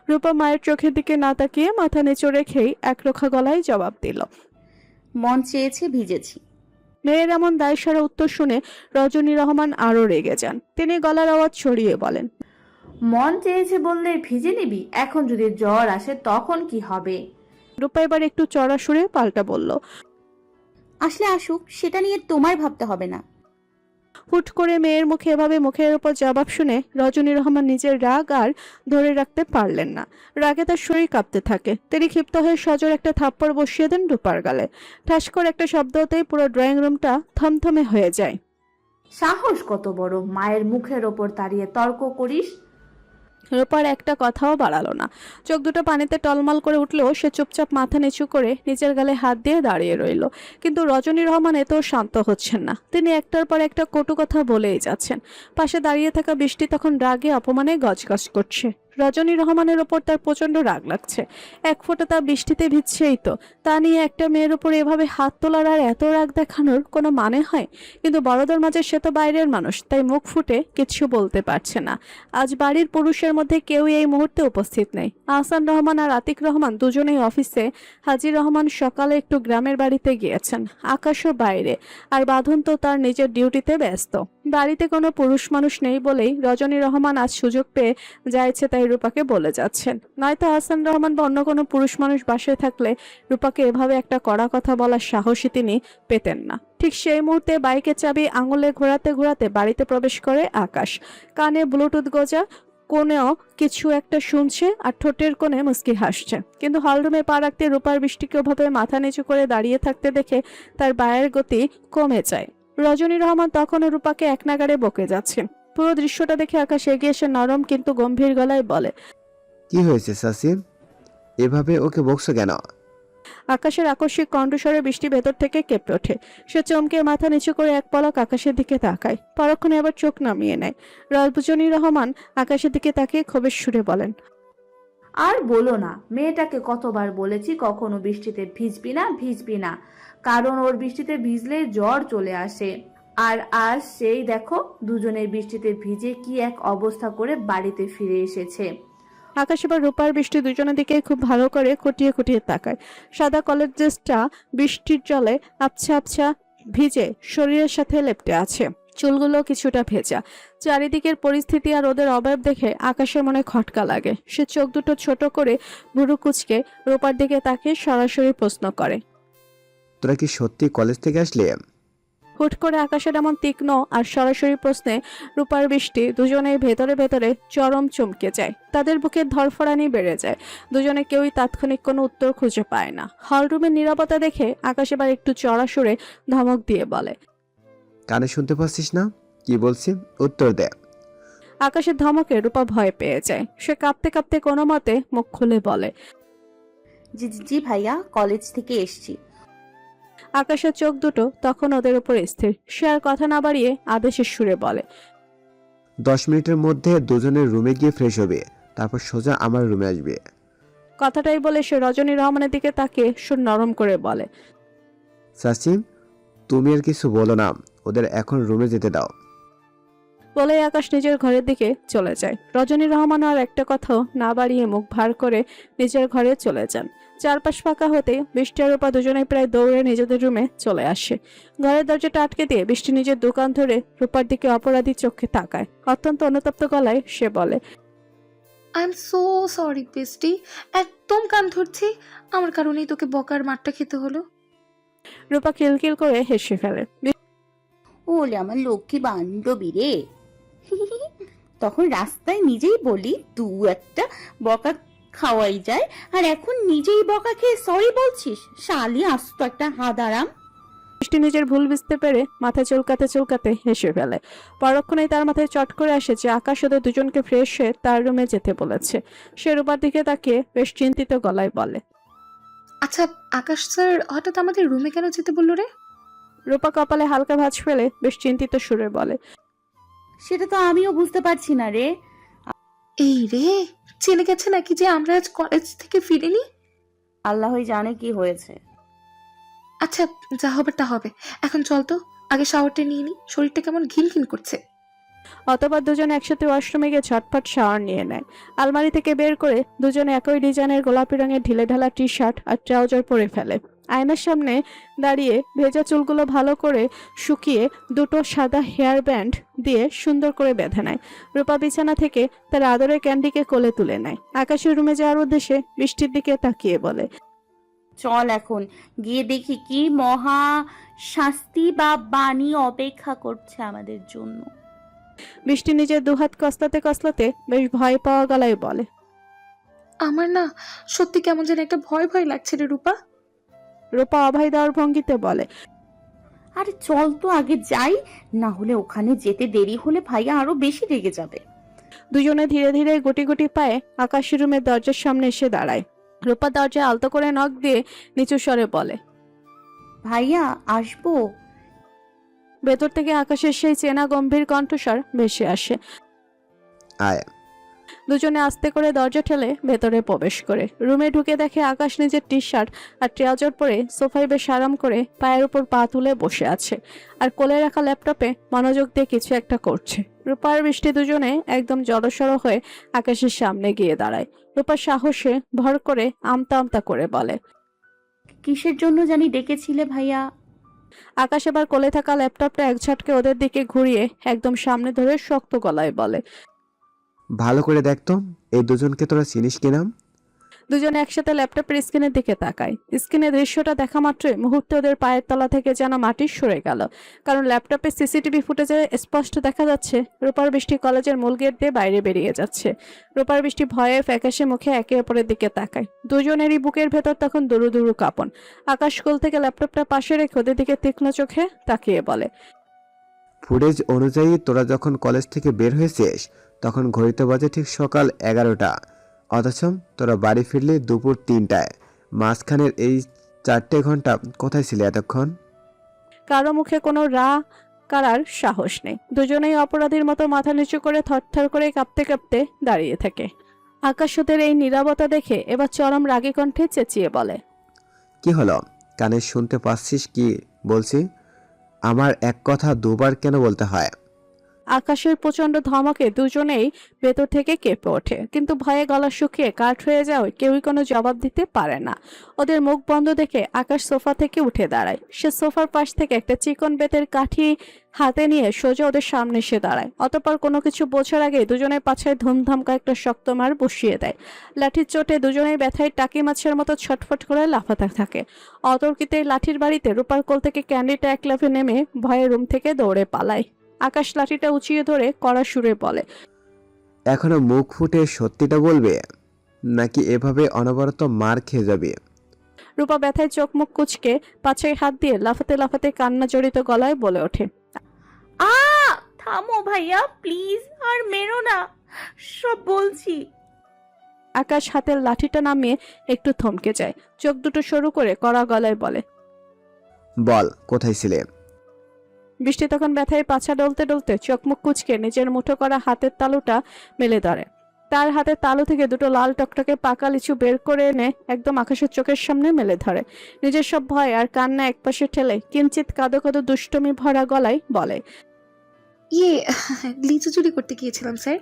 রূপা মায়ের চোখের দিকে না তাকিয়ে মাথা নিচু রেখেই একরোখা গলায় জবাব দিল। মন চেয়েছে ভিজেছি। মেয়ের এমন দায়সারা উত্তর শুনে রজনী রহমান আরো রেগে যান। তিনি গলার আওয়াজ ছড়িয়ে বলেন, মন চেয়েছে বললে ভিজে নিবি? এখন যদি জ্বর আসে তখন কি হবে? রূপা এবার একটু চড়া সুরে পাল্টা বলল। আসলে আসুক, সেটা নিয়ে তোমার ভাবতে হবে না। হুট করে মেয়ের মুখে এভাবে মুখের উপর জবাব শুনে রজনী রহমান নিজের রাগ আর ধরে রাখতে পারলেন না। রাগে তার শরীর কাঁপতে থাকে। তিনি ক্ষিপ্ত হয়ে সজোর একটা থাপ্পড় বসিয়ে দেন রূপার গালে। ঠাস করে একটা শব্দ হতেই পুরো ড্রয়িং রুমটা থমথমে হয়ে যায়। সাহস কত বড়, মায়ের মুখের ওপর দাঁড়িয়ে তর্ক করিস? রূপার একটা কথাও বাড়ালো না। চোখ দুটো পানিতে টলমল করে উঠলেও সে চুপচাপ মাথা নিচু করে নিজের গালে হাত দিয়ে দাঁড়িয়ে রইল। কিন্তু রজনী রহমান এতেও শান্ত হচ্ছেন না। তিনি একটার পর একটা কটু কথা বলেই যাচ্ছেন। পাশে দাঁড়িয়ে থাকা বৃষ্টি তখন রাগে অপমানে গজগজ করছে। রজনী রহমানের ওপর তার প্রচন্ড রাগ লাগছে। এক ফোঁটা তা বৃষ্টিতে ভিজছেই তো, তা নিয়ে একটা মেয়ের উপর এভাবে হাত তোলার আর এত রাগ দেখানোর কোনো মানে হয়? কিন্তু বড়দের মাঝে সে তো বাইরের মানুষ, তাই মুখ ফুটে কিছু বলতে পারছে না। আজ বাড়ির পুরুষের মধ্যে কেউই এই মুহূর্তে উপস্থিত নেই। আহসান রহমান আর আতিক রহমান দুজনেই অফিসে। হাজি রহমান সকালে একটু গ্রামের বাড়িতে গিয়েছেন, আকাশও বাইরে, আর বাঁধন তো তার নিজের ডিউটিতে ব্যস্ত। বাড়িতে কোনো পুরুষ মানুষ নেই বলেই রজনী রহমান আজ সুযোগ পেয়ে যা ইচ্ছে তাই রূপাকে বলে যাচ্ছেন। নয়তো হাসান রহমান বা অন্য কোনো পুরুষ মানুষ বাসায় থাকলে রূপাকে এভাবে একটা কড়া কথা বলার সাহসী তিনি পেতেন না। ঠিক সেই মুহূর্তে বাইকের চাবি আঙুলে ঘোরাতে ঘোরাতে বাড়িতে প্রবেশ করে আকাশ। কানে ব্লুটুথ গোজা, কোণেও কিছু একটা শুনছে আর ঠোঁটের কোণে মুচকি হাসছে। কিন্তু হলরুমে পা রাখতে রূপার বৃষ্টিকে ওভাবে মাথা নিচু করে দাঁড়িয়ে থাকতে দেখে তার বায়ের গতি কমে যায়। রজনী রহমান তখনও রূপাকে এক নাগাড়ে বকে যাচ্ছে। পুরো দৃশ্যটা দেখে আকাশ এগিয়ে এসে নরম কিন্তু গম্ভীর গলায় বলে, কি হয়েছে সাসি, এভাবে ওকে বকছো কেন? আকাশের আকস্মিক কণ্ঠস্বরে বৃষ্টি ভেতর থেকে কেঁপে ওঠে। সে চমকে মাথা নিচু করে এক পলক আকাশের দিকে তাকায়, পরক্ষণে আবার চোখ নামিয়ে নেয়। রজনী রহমান আকাশের দিকে তাকিয়ে ক্ষোভের সুরে বলেন, আর বলো না, মেয়েটাকে কতবার বলেছি কখনো বৃষ্টিতে ভিজবি না ভিজবি না, কারণ ওর বৃষ্টিতে ভিজলে জ্বর চলে আসে। আর আজ সেই দেখো দুজনের বৃষ্টিতে ভিজে কি এক অবস্থা করে বাড়িতে ফিরে এসেছে। আকাশ এবার রূপার বৃষ্টি দুজনের দিকে খুব ভালো করে খুঁটিয়ে খুঁটিয়ে তাকায়। সাদা কলের ড্রেসটা বৃষ্টির জলে আবছা আবছা ভিজে শরীরের সাথে লেপ্টে আছে, চুলগুলো কিছুটা ভেজা। চারিদিকের পরিস্থিতি আর ওদের অবয়ব দেখে আকাশের মনে খটকা লাগে। সে চোখ দুটো ছোট করে ভুরু কুচকে রূপার দিকে তাকিয়ে সরাসরি প্রশ্ন করে, তোরা কি সত্যি কলেজ থেকে আসলি? হুট করে আকাশের এমন তীক্ষ্ণ আর সরাসরি প্রশ্নে রূপার বৃষ্টি দুজনেই ভেতরে ভেতরে চরম চমকে যায়। তাদের বুকের ধরফরানি বেড়ে যায়। দুজনে কেউই তাৎক্ষণিক কোনো উত্তর খুঁজে পায় না। হলরুমের নীরবতা দেখে আকাশ এবার একটু চড়া সুরে ধমক দিয়ে বলে, কানে শুনতে পাচ্ছিস না কি বলছি? উত্তর দে। আকাশের ধমকে রূপা ভয় পেয়ে যায়। সে কাঁপতে কাঁপতে কোনো মতে মুখ খুলে বলে, জি জি জি ভাইয়া, কলেজ থেকে এসছি। আকাশের চোখ দুটো তখন ওদের উপর স্থির। সে আর কথা না বাড়িয়ে আদেশের সুরে বলে, 10 মিনিটের মধ্যে দুজনের রুমে গিয়ে ফ্রেশ হবে, তারপর সোজা আমার রুমে আসবে। কথাটাই বলে সে রজনী রহমানের দিকে তাকিয়ে সুর নরম করে বলে, সাসি, তুমি আর কিছু বলো না, ওদের এখন রুমে যেতে দাও। বলে আকাশ নিজের ঘরের দিকে চলে যায়। রজনী রহমান আর একটা কথাও না বাড়িয়ে মুখ ভার করে নিজের ঘরে চলে যান। চারপাশ ফাঁকা হতে বৃষ্টি আর রূপা দুজনেই প্রায় দৌড়ে নিজেদের রুমে চলে আসে। ঘরের দরজাটা আটকে দিয়ে বৃষ্টি নিজের দোকান ধরে রূপার দিকে অপরাধী চোখে তাকায়। অত্যন্ত অনুতপ্ত গলায় সে বলে, আই এম সো সরি বৃষ্টি, একদম কান ধরছি, আমার কারণেই তোকে বকার মারটা খেতে হলো। রূপা কিলকিল করে হেসে ফেলে। ওলে আমার লক্ষ্মী বান্ধবী রে। তখন রাস্তায় নিজেই বলি দু একটা বকা খাওয়াই যায়, আর এখন নিজেই বকা খেয়ে সরি বলছিস? শালি আস্ত একটা হাদারাম। বৃষ্টি নিজের ভুল বুঝতে পেরে মাথা চুলকাতে চুলকাতে হেসে ফেলে। পরক্ষণেই তার মাথায় চট করে আসে যে আকাশ ওদের দুজনকে ফ্রেশ হয়ে তার রুমে যেতে বলেছে। সে রূপার দিকে তাকিয়ে বেশ চিন্তিত গলায় বলে, আচ্ছা আকাশ স্যার হঠাৎ আমাদের রুমে কেন যেতে বললো রে? রূপা কপালে হালকা ভাঁজ ফেলে বেশ চিন্তিত সুরে বলে, সেটা তো আমিও বুঝতে পারছি না রে। এই রে, চলে গেছে নাকি যে আমরা আজ কলেজ থেকে ফিরিনি? আল্লাহই জানে কি হয়েছে। আচ্ছা যা হবে তা হবে, এখন চল তো, আগে শাওয়ারটা নিয়ে নি, শরীরটা কেমন ঘিন ঘিন করছে। অতঃপর দুজনে একসাথে ওয়াশরুমে গিয়ে ঝটপট শাওয়ার নিয়ে নেয়। আলমারি থেকে বের করে দুজনে একই ডিজাইনের গোলাপি রঙের ঢিলে ঢালা টি শার্ট আর ট্রাউজার পরে ফেলে। আয়নার সামনে দাঁড়িয়ে ভেজা চুলগুলো ভালো করে শুকিয়ে দুটো সাদা হেয়ার ব্যান্ড দিয়ে সুন্দর করে বেঁধে নেয়। রূপা বিছানা থেকে তার আদরের ক্যান্ডিকে কোলে তুলে নেয়। আকাশের রুমে যাওয়ার উদ্দেশ্যে বৃষ্টির দিকে তাকিয়ে বলে, চল এখন গিয়ে দেখি কি মহা শাস্তি বা বাণী অপেক্ষা করছে আমাদের জন্য। বৃষ্টি নিজের দুহাত কসলাতে কসলাতে বেশ ভয় পাওয়া গলায় বলে, আমার না সত্যি কেমন যেন একটা ভয় ভয় লাগছে রে রূপা। রূপা অভয় দেওয়ার ভঙ্গিতে বলে, আরে চল তো আগে যাই, না হলে ওখানে যেতে দেরি হলে ভাইয়া আরো বেশি রেগে যাবে। দুজনে ধীরে ধীরে গুটি গুটি পায়ে আকাশের রুমের দরজার সামনে এসে দাঁড়ায়। রূপা দরজায় আলতো করে নখ দিয়ে নিচু স্বরে বলে, ভাইয়া আসবো। ভেতর থেকে আকাশের সেই চেনা গম্ভীর কণ্ঠস্বর ভেসে আসে। আয়। দুজনে আস্তে করে দরজা ঠেলে ভেতরে প্রবেশ করে রুমে ঢুকে দেখে আকাশ নিজের টি শার্ট আর ট্রাউজার পরে সোফায় বেশ আরাম করে পায়ের উপর পা তুলে বসে আছে আর কোলে রাখা ল্যাপটপে মনোযোগ দিয়ে কিছু একটা করছে। রূপা আর বৃষ্টি দুজনে একদম জড়সড় হয়ে আকাশের সামনে গিয়ে দাঁড়ায়। রূপা সাহসে ভর করে আমতা আমতা করে বলে, কিসের জন্য জানি ডেকেছিলে ভাইয়া? আকাশ এবার কোলে থাকা ল্যাপটপটা এক ঝটকে ওদের দিকে ঘুরিয়ে একদম সামনে ধরে শক্ত গলায় বলে, ভালো করে দেখ তো, এই দুজনকে তোরা চিনিস কিনা? দুজনে একসাথে ল্যাপটপের স্ক্রিনের দিকে তাকায়। স্ক্রিনের দৃশ্যটা দেখা মাত্রই মুহূর্তে ওদের পায়ের তলা থেকে যেন মাটি সরে গেল, কারণ ল্যাপটপে সিসিটিভি ফুটেজে স্পষ্ট দেখা যাচ্ছে রূপার বৃষ্টি কলেজের মূল গেট দিয়ে বাইরে বেরিয়ে যাচ্ছে। রূপার বৃষ্টি ভয়ে ফ্যাকাশে মুখে একে অপরের দিকে তাকায়। দুজনেরই বুকের ভেতর তখন দুরু দুরু কাঁপন। আকাশ কোল থেকে ল্যাপটপটা পাশে রেখে ওদের দিকে তীক্ষ্ণ চোখে তাকিয়ে বলে, ফুটেজ অনুযায়ী তোরা যখন কলেজ থেকে বের হয়েছিস তখন ঘড়িতে বাজে ঠিক সকাল 11টা, অথচ তোরা বাড়ি ফিরলি দুপুর 3টায়। মাঝখানের এই 4টে ঘন্টা কোথায় ছিলে এতক্ষণ? কারো মুখে কোনো রা কারার সাহস নেই। দুজনেই অপরাধীর মতো মাথা নিচু করে থরথর করে কাঁপতে কাঁপতে দাঁড়িয়ে থাকে। আকাশ ওদের এই নীরবতা দেখে এবার চরম রাগী কণ্ঠে চেঁচিয়ে বলে, কি হলো? কানে শুনতে পাচ্ছিস কি বলছি? আমার এক কথা দুবার কেন বলতে হয়? আকাশের প্রচন্ড ধমকে দুজনেই ভেতর থেকে কেঁপে ওঠে, কিন্তু ভয়ে গলা শুকিয়ে কাঠ হয়ে যাওয়ায় কেউই কোনো জবাব দিতে পারে না। ওদের মুখ বন্ধ দেখে আকাশ সোফা থেকে উঠে দাঁড়ায়। সে সোফার পাশ থেকে একটা চিকন বেতের কাঠি হাতে নিয়ে সোজা ওদের সামনে এসে দাঁড়ায়। অতঃপর কোনো কিছু বোঝার আগে দুজনের পাছায় ধুমধামকা একটা শক্ত মার বসিয়ে দেয়। লাঠির চোটে দুজনের ব্যথায় টাকি মাছের মতো ছটফট করে লাফাতে থাকে। অতর্কিতে লাঠির বাড়িতে রূপার কোল থেকে ক্যান্ডিটা এক লাফে নেমে ভয়ে রুম থেকে দৌড়ে পালায়। আকাশ লাঠিটা উঁচিয়ে ধরে কড়া সুরে বলে, এখনো মুখ ফুটে সত্যিটা বলবে নাকি এভাবে অনবরত মার খেয়ে যাবে? রূপা ব্যথায় চোখ মুখ কুচকে পাছায় হাত দিয়ে লাফাতে লাফাতে কান্না জড়িত গলায় বলে ওঠে, আ থামো ভাইয়া প্লিজ, আর মেরো না, সব বলছি। আকাশ হাতের লাঠিটা নামিয়ে একটু থমকে যায়। চোখ দুটো সরু করে কড়া গলায় বলে, বল কোথায় ছিলে? বৃষ্টি তখন ব্যথায় পাছা ডলতে ডলতে চোখ মুখ কুচকে নিজের মুঠো করা হাতের তালুটা মেলে ধরে। তার হাতের তালু থেকে দুটো লাল টকটকে পাকা লিচু বের করে এনে একদম আকাশের চোখের সামনে মেলে ধরে। নিজের সব ভয় আর কান্না একপাশে ঠেলে কিঞ্চিত কাঁদো কাঁদো দুষ্টমি ভরা গলায় বলে, লিচু চুরি করতে গিয়েছিলাম স্যার,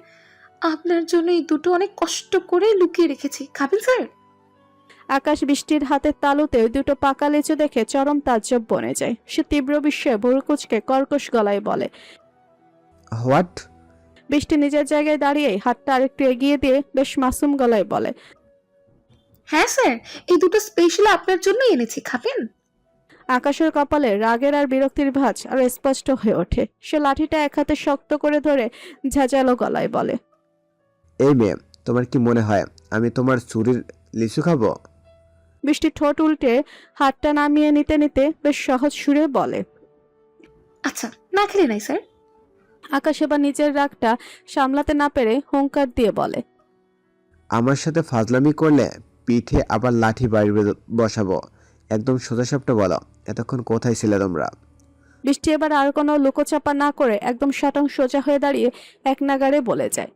আপনার জন্য এই দুটো অনেক কষ্ট করে লুকিয়ে রেখেছি, খাবেন স্যার? আকাশ বৃষ্টির হাতের তালুতে ওই দুটো পাকা লিচু দেখে চরম তাজ্জব বনে যায়। সে তীব্র বিস্ময়ে ভুরু কুচকে কর্কশ গলায় বলে, হোয়াট? বৃষ্টি নিজের জায়গায় দাঁড়িয়ে হাতটা আরেকটু এগিয়ে দিয়ে বেশ মাসুম গলায় বলে, হ্যাঁ স্যার, এই দুটো স্পেশাল আপনার জন্য এনেছি, খাবেন? আকাশের কপালে রাগের আর বিরক্তির ভাঁজ আর স্পষ্ট হয়ে ওঠে। সে লাঠিটা এক হাতে শক্ত করে ধরে ঝাঁঝালো গলায় বলে, এই মেয়ে, তোমার কি মনে হয় আমি তোমার চুরির লিচু খাবো? বৃষ্টি ঠোঁট উল্টে হাতটা নামিয়ে নিতে নিতে বেশ সহজ সুরে বলে, আচ্ছা না খেলে নাই স্যার। আকাশ এবার নিজের রাগটা সামলাতে না পেরে হুঙ্কার দিয়ে বলে, আমার সাথে ফাজলামি করলে পিঠে আবার লাঠি বাড়ি বসাবো। একদম সোজাসাপটা বলো, এতক্ষণ কোথায় ছিলে তোমরা? বৃষ্টি এবার আর কোনো লুকোচাপা না করে একদম শটাং সোজা হয়ে দাঁড়িয়ে এক নাগাড়ে বলে যায়,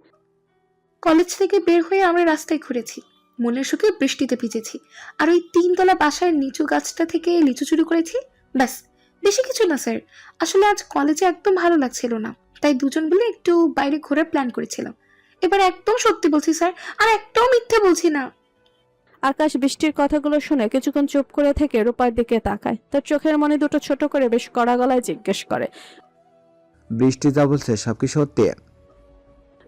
কলেজ থেকে বের হয়ে আমরা রাস্তায় ঘুরেছি, মনের সুখে বৃষ্টিতে ভিজেছি, আর ওই 3তলা বাসার নিচু গাছটা থেকে লিচু চুরি করেছি, ব্যাস, বেশি কিছু না স্যার। আসলে আজ কলেজে একদম ভালো লাগছিল না, তাই দুজন মিলে একটু বাইরে ঘোরার প্ল্যান করেছিলাম। এবার একদম সত্যি বলছি স্যার, আর একটাও মিথ্যে বলছি না। আকাশ বৃষ্টির কথাগুলো শুনে কিছুক্ষণ চুপ করে থেকে রূপার দিকে তাকায়। তার চোখের মনি দুটো ছোট করে বেশ কড়া গলায় জিজ্ঞেস করে। বৃষ্টি যা বলছে সব কি সত্যি?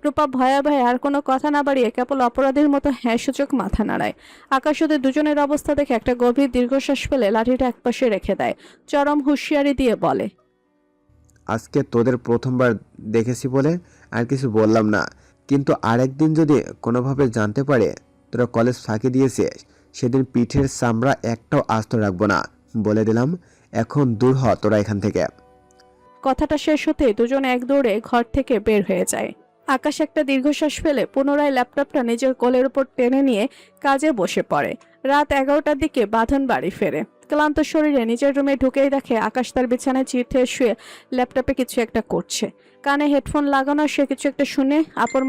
রূপা ভয়ে ভয়ে আর কোনো কথা না বাড়িয়ে কেবল অপরাধীর মতো হ্যাঁ সূচক মাথা নাড়ায়। আকাশ ওদের দুজনের অবস্থা দেখে একটা গভীর দীর্ঘশ্বাস ফেলে লাঠিটা একপাশে রেখে দেয়। চরম হুঁশিয়ারি দিয়ে বলে, আজকে তোদের প্রথমবার দেখেছি বলে আর কিছু বললাম না, কিন্তু আরেকদিন যদি কোনোভাবে জানতে পারে তোরা কলেজ ফাঁকি দিয়েছিস, সেদিন পিঠের চামড়া একটাও আস্ত রাখবো না, বলে দিলাম। এখন দূর হ তোরা এখান থেকে। কথাটা শেষ হতেই দুজনে এক দৌড়ে ঘর থেকে বের হয়ে যায়। আকাশ একটা দীর্ঘশ্বাস ফেলে পুনরায় ল্যাপটপটা নিজের কোলের উপর টেনে নিয়ে কাজে বসে পড়ে। রাত 11টার দিকে বাঁধন বাড়ি ফেরে। ক্লান্ত শরীরে নিজের রুমে ঢুকেই দেখে আকাশ তার বিছানায় চিঠে শুয়ে ল্যাপটপে কিছু একটা করছে। কানে হেডফোন লাগানো, সে কিছু একটা শুনে আপন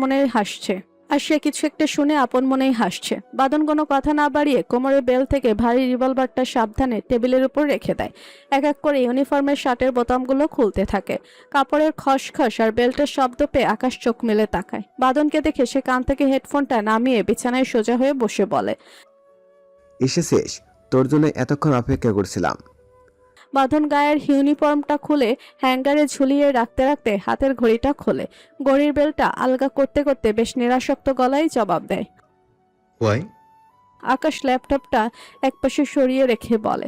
মনেই হাসছে। বাঁধন কোনো কথা না বাড়িয়ে কোমরের বেল থেকে ভারী রিভলভারটা সাবধানে টেবিলের উপর রেখে দেয়। এক এক করে ইউনিফর্মের শার্টের বোতামগুলো খুলতে থাকে। কাপড়ের খসখস আর বেল্টের শব্দ পেয়ে আকাশ চোখ মেলে তাকায়। বাঁধনকে দেখে সে কান থেকে হেডফোনটা নামিয়ে বিছানায় সোজা হয়ে বসে বলে, এসেছিস? তোর জন্য এতক্ষণ অপেক্ষা করছিলাম। বাঁধন গায়ের ইউনিফর্মটা খুলে হ্যাঙ্গারে ঝুলিয়ে রাখতে রাখতে হাতের ঘড়িটা খোলে। ঘড়ির বেলটা আলগা করতে করতে বেশ নিরাসক্ত গলায় জবাব দেয়। ওয়াই? আকাশ ল্যাপটপটা একপাশে সরিয়ে রেখে বলে,